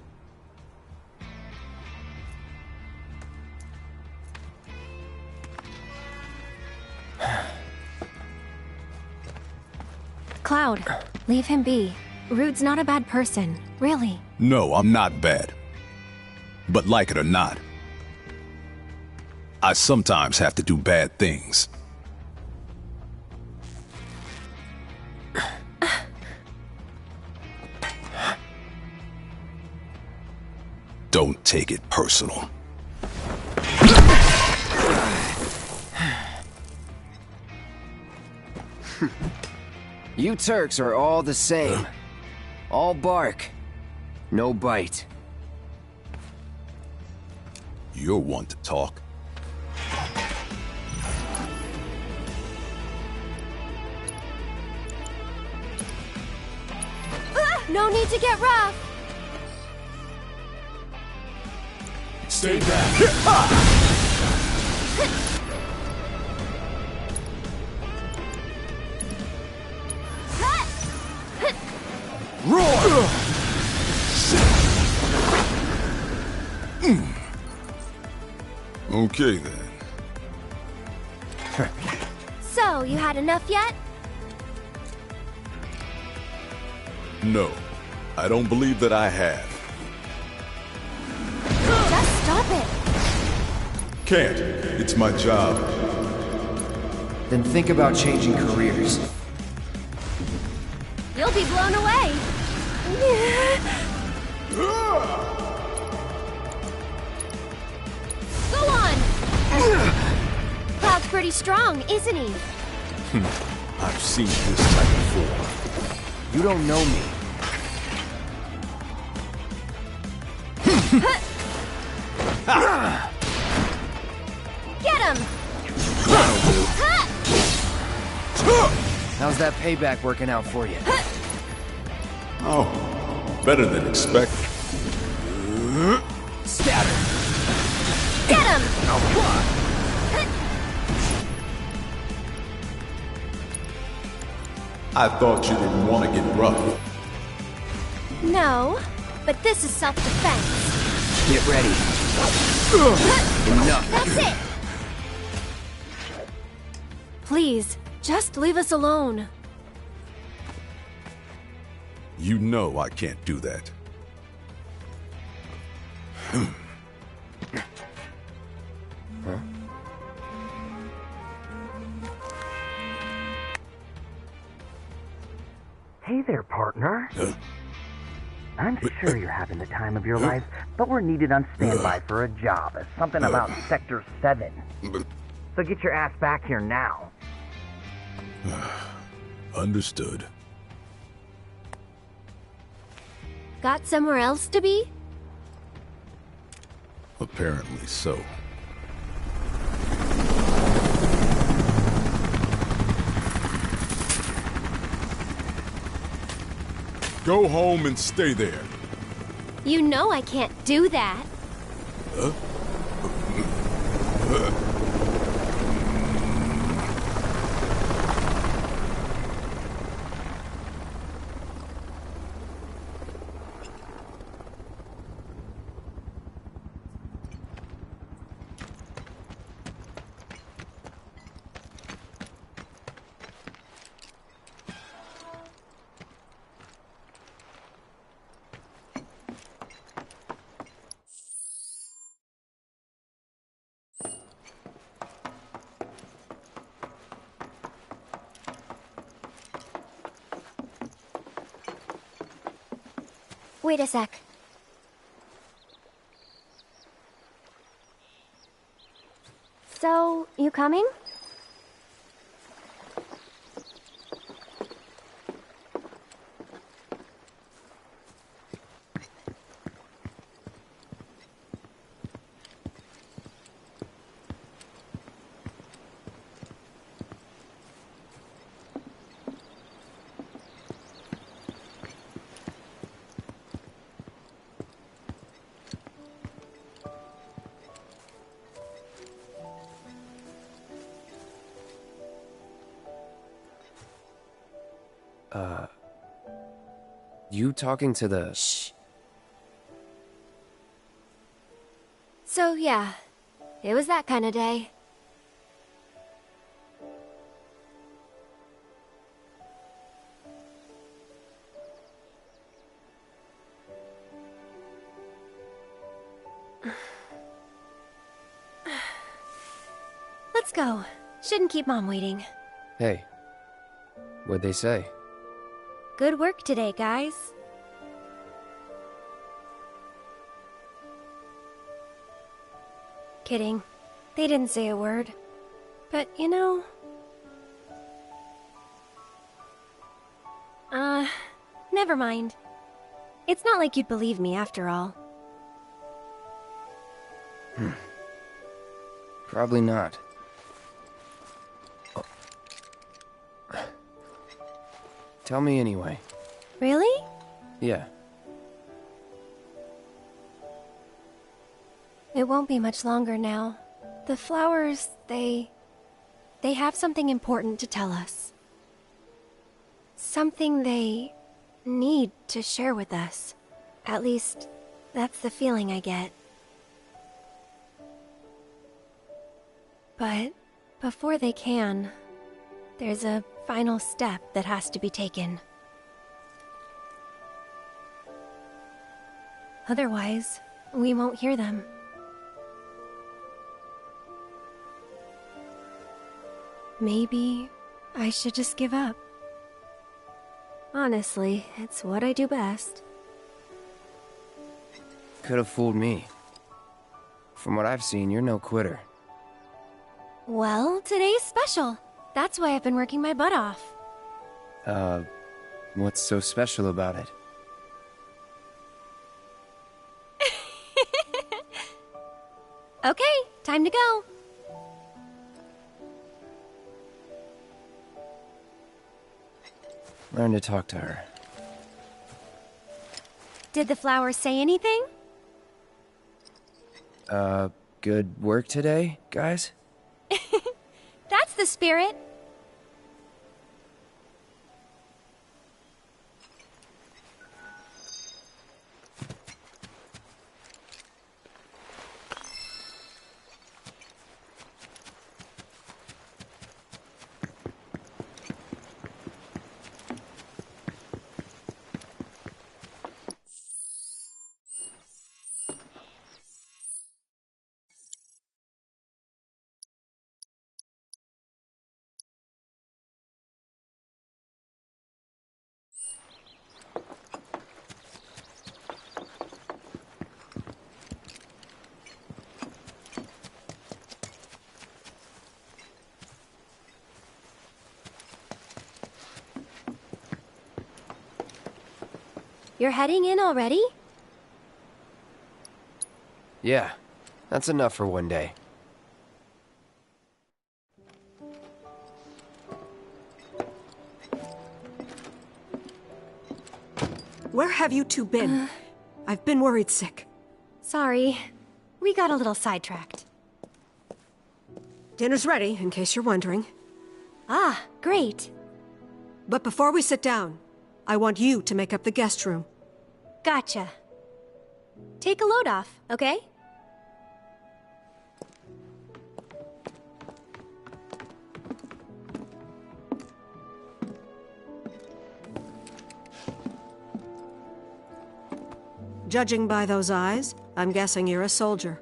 Cloud, leave him be. Rude's not a bad person, really. No, I'm not bad. But like it or not, I sometimes have to do bad things. Don't take it personal. You Turks are all the same. All bark. No bite. You're one to talk. No need to get rough. Stay back. Roar! Okay then. So, you had enough yet? No, I don't believe that I have. Just stop it. Can't. It's my job. Then think about changing careers. You'll be blown away. Go on. Cloud's pretty strong, isn't he? I've seen this type before. You don't know me. Get him! How's that payback working out for you? Oh, better than expected. Scatter! Get him! Now what? I thought you didn't want to get rough. No, but this is self-defense. Get ready. Enough. That's it! Please, just leave us alone. You know I can't do that. Huh? Hey there, partner. I'm sure you're having the time of your life, but we're needed on standby for a job. Something about Sector 7. So get your ass back here now. Understood. Got somewhere else to be? Apparently so. Go home and stay there. You know I can't do that. Huh? Wait a sec. So, you coming? You talking to the... Shh. So, yeah. It was that kind of day. Let's go. Shouldn't keep Mom waiting. Hey. What'd they say? Good work today, guys. Kidding. They didn't say a word. But, you know... never mind. It's not like you'd believe me after all. Probably not. Tell me anyway. Really? Yeah. It won't be much longer now. The flowers, they have something important to tell us. Something they need to share with us. At least, that's the feeling I get. But before they can, there's a final step that has to be taken. Otherwise, we won't hear them. Maybe I should just give up. Honestly, it's what I do best. Could have fooled me. From what I've seen, you're no quitter. Well, today's special. That's why I've been working my butt off. What's so special about it? Okay, time to go. Learn to talk to her. Did the flowers say anything? Good work today, guys? That's the spirit. You're heading in already? Yeah, that's enough for one day. Where have you two been? I've been worried sick. Sorry. We got a little sidetracked. Dinner's ready, in case you're wondering. Ah, great. But before we sit down, I want you to make up the guest room. Gotcha. Take a load off, okay? Judging by those eyes, I'm guessing you're a soldier.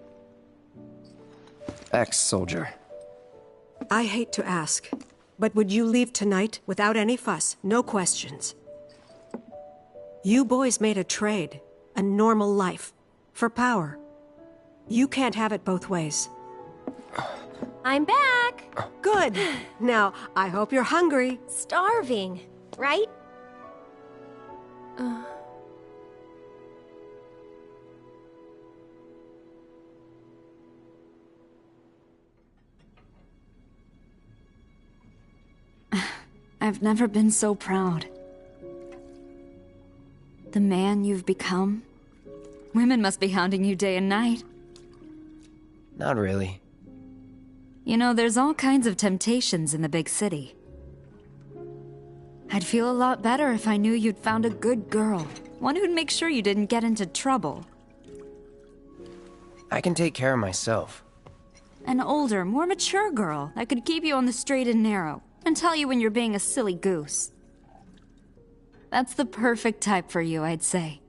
Ex-soldier. I hate to ask, but would you leave tonight without any fuss, no questions? You boys made a trade, a normal life, for power. You can't have it both ways. I'm back! Good! Now, I hope you're hungry. Starving, right? I've never been so proud. The man you've become? Women must be hounding you day and night. Not really. You know, there's all kinds of temptations in the big city. I'd feel a lot better if I knew you'd found a good girl. One who'd make sure you didn't get into trouble. I can take care of myself. An older, more mature girl that could keep you on the straight and narrow and tell you when you're being a silly goose. That's the perfect type for you, I'd say.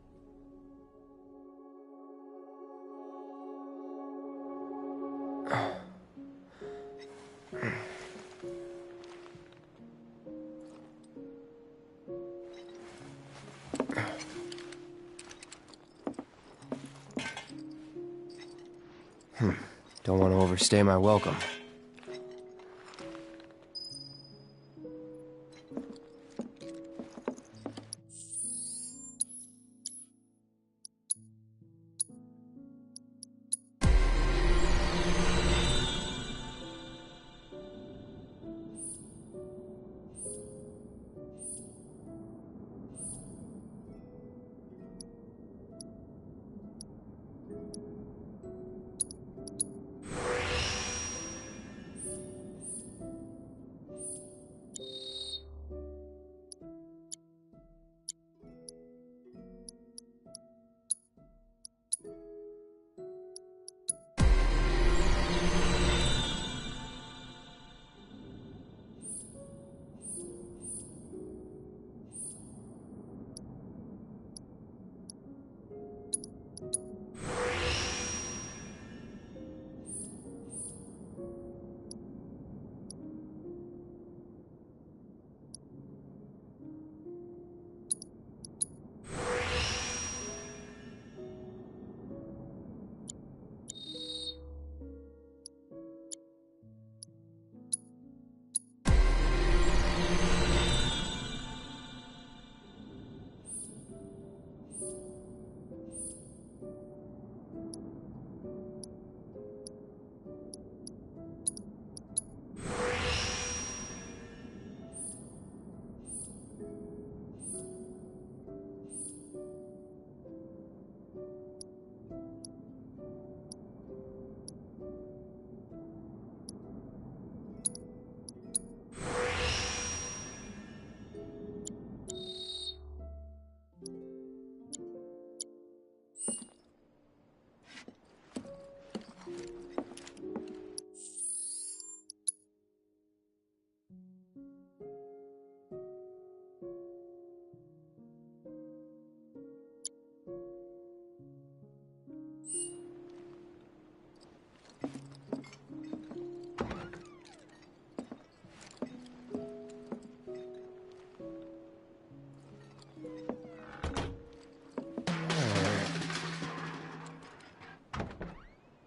Don't want to overstay my welcome.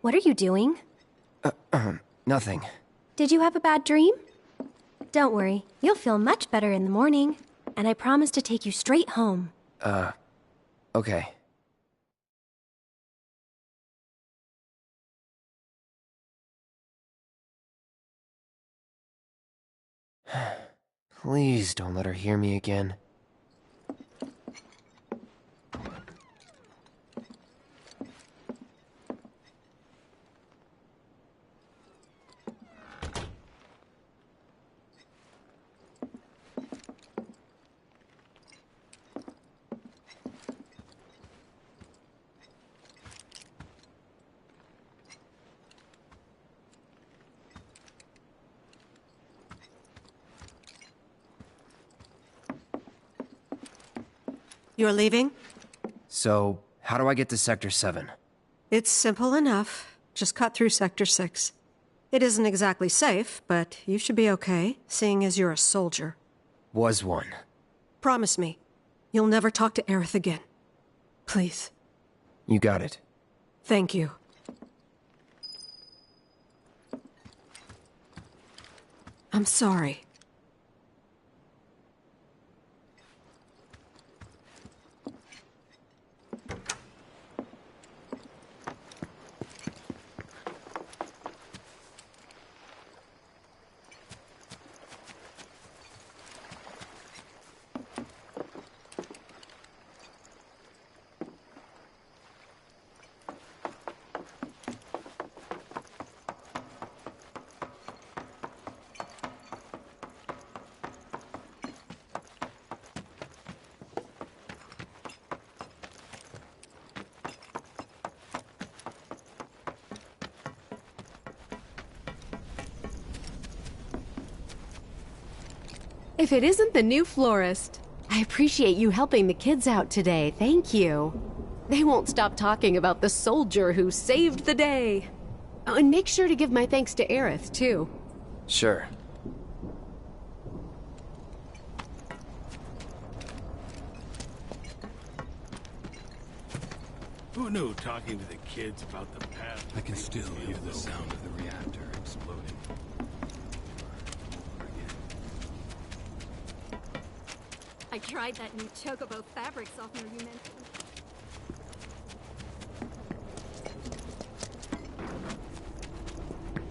What are you doing? Nothing. Did you have a bad dream? Don't worry, you'll feel much better in the morning. And I promise to take you straight home. Okay. Please don't let her hear me again. You're leaving? So, how do I get to Sector 7? It's simple enough. Just cut through Sector 6. It isn't exactly safe, but you should be okay, seeing as you're a soldier. Was one. Promise me, you'll never talk to Aerith again. Please. You got it. Thank you. I'm sorry. If it isn't the new florist. I appreciate you helping the kids out today, thank you. They won't stop talking about the soldier who saved the day. Oh, and make sure to give my thanks to Aerith, too. Sure. Who knew talking to the kids about the past? I can still hear the sound of the reactor exploding. I tried that new Chocobo fabric softener you mentioned.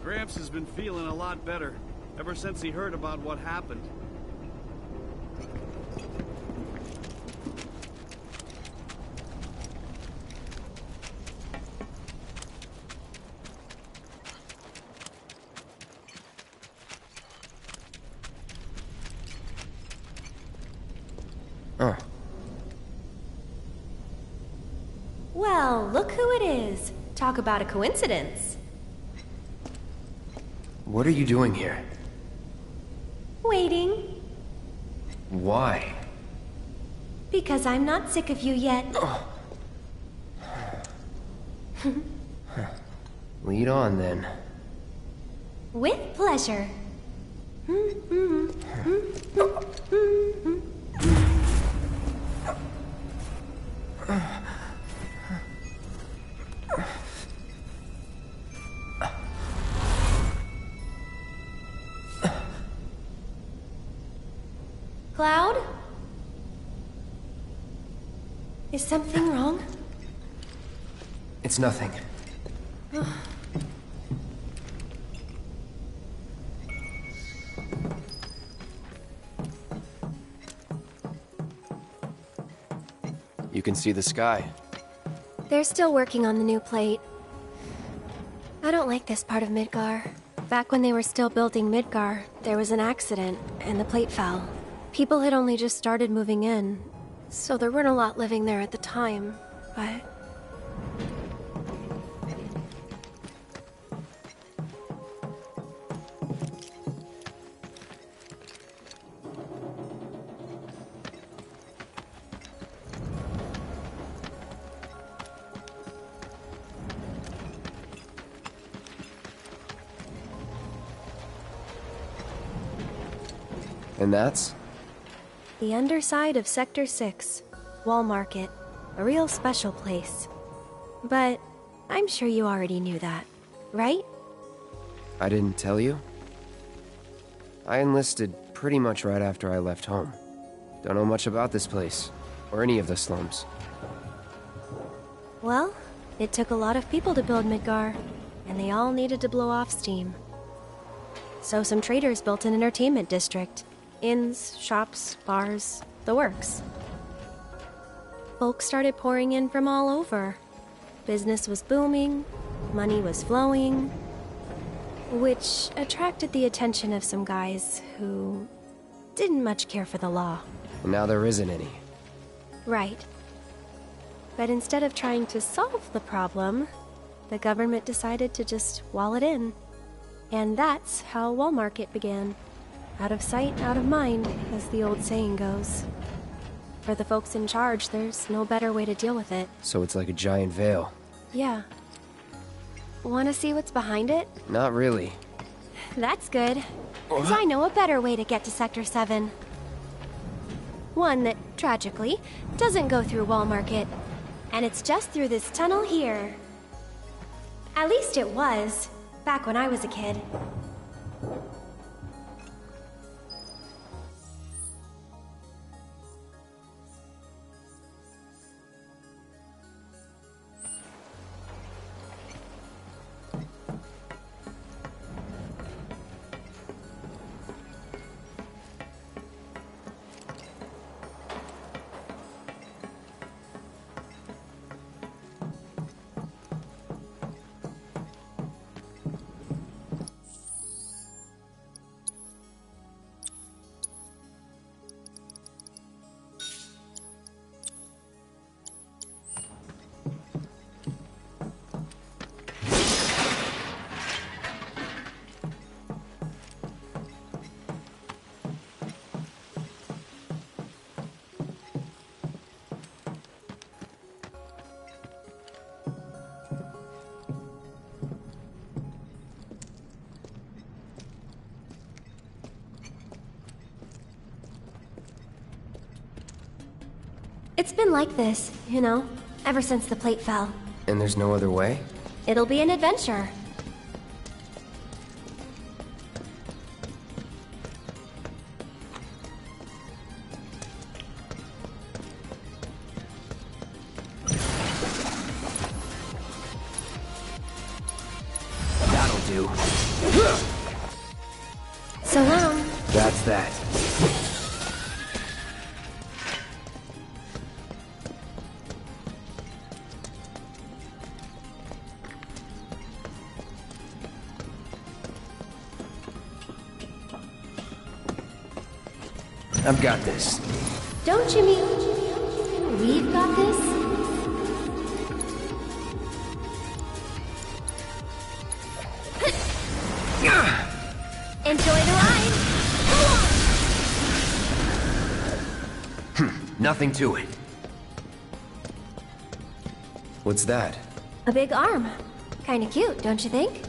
Gramps has been feeling a lot better ever since he heard about what happened. Well, look who it is. Talk about a coincidence. What are you doing here? Waiting. Why? Because I'm not sick of you yet. Lead on, then. With pleasure. Cloud? Is something wrong? It's nothing. You can see the sky. They're still working on the new plate. I don't like this part of Midgar. Back when they were still building Midgar, there was an accident, and the plate fell. People had only just started moving in, so there weren't a lot living there at the time, but... And that's? The underside of Sector 6, Wall Market. A real special place. But I'm sure you already knew that, right? I didn't tell you? I enlisted pretty much right after I left home. Don't know much about this place, or any of the slums. Well, it took a lot of people to build Midgar, and they all needed to blow off steam. So some traders built an entertainment district. Inns, shops, bars, the works. Folks started pouring in from all over. Business was booming, money was flowing, which attracted the attention of some guys who didn't much care for the law. And now there isn't any. Right. But instead of trying to solve the problem, the government decided to just wall it in. And that's how Wall Market began. Out of sight, out of mind, as the old saying goes. For the folks in charge, there's no better way to deal with it. So it's like a giant veil. Yeah. Want to see what's behind it? Not really. That's good. 'Cause I know a better way to get to Sector 7. One that, tragically, doesn't go through Wall Market. And it's just through this tunnel here. At least it was, back when I was a kid. It's been like this, you know, ever since the plate fell. And there's no other way? It'll be an adventure. That'll do. So long. That's that. I've got this. Don't you mean we've got this? Enjoy the ride! Nothing to it. What's that? A big arm. Kinda cute, don't you think?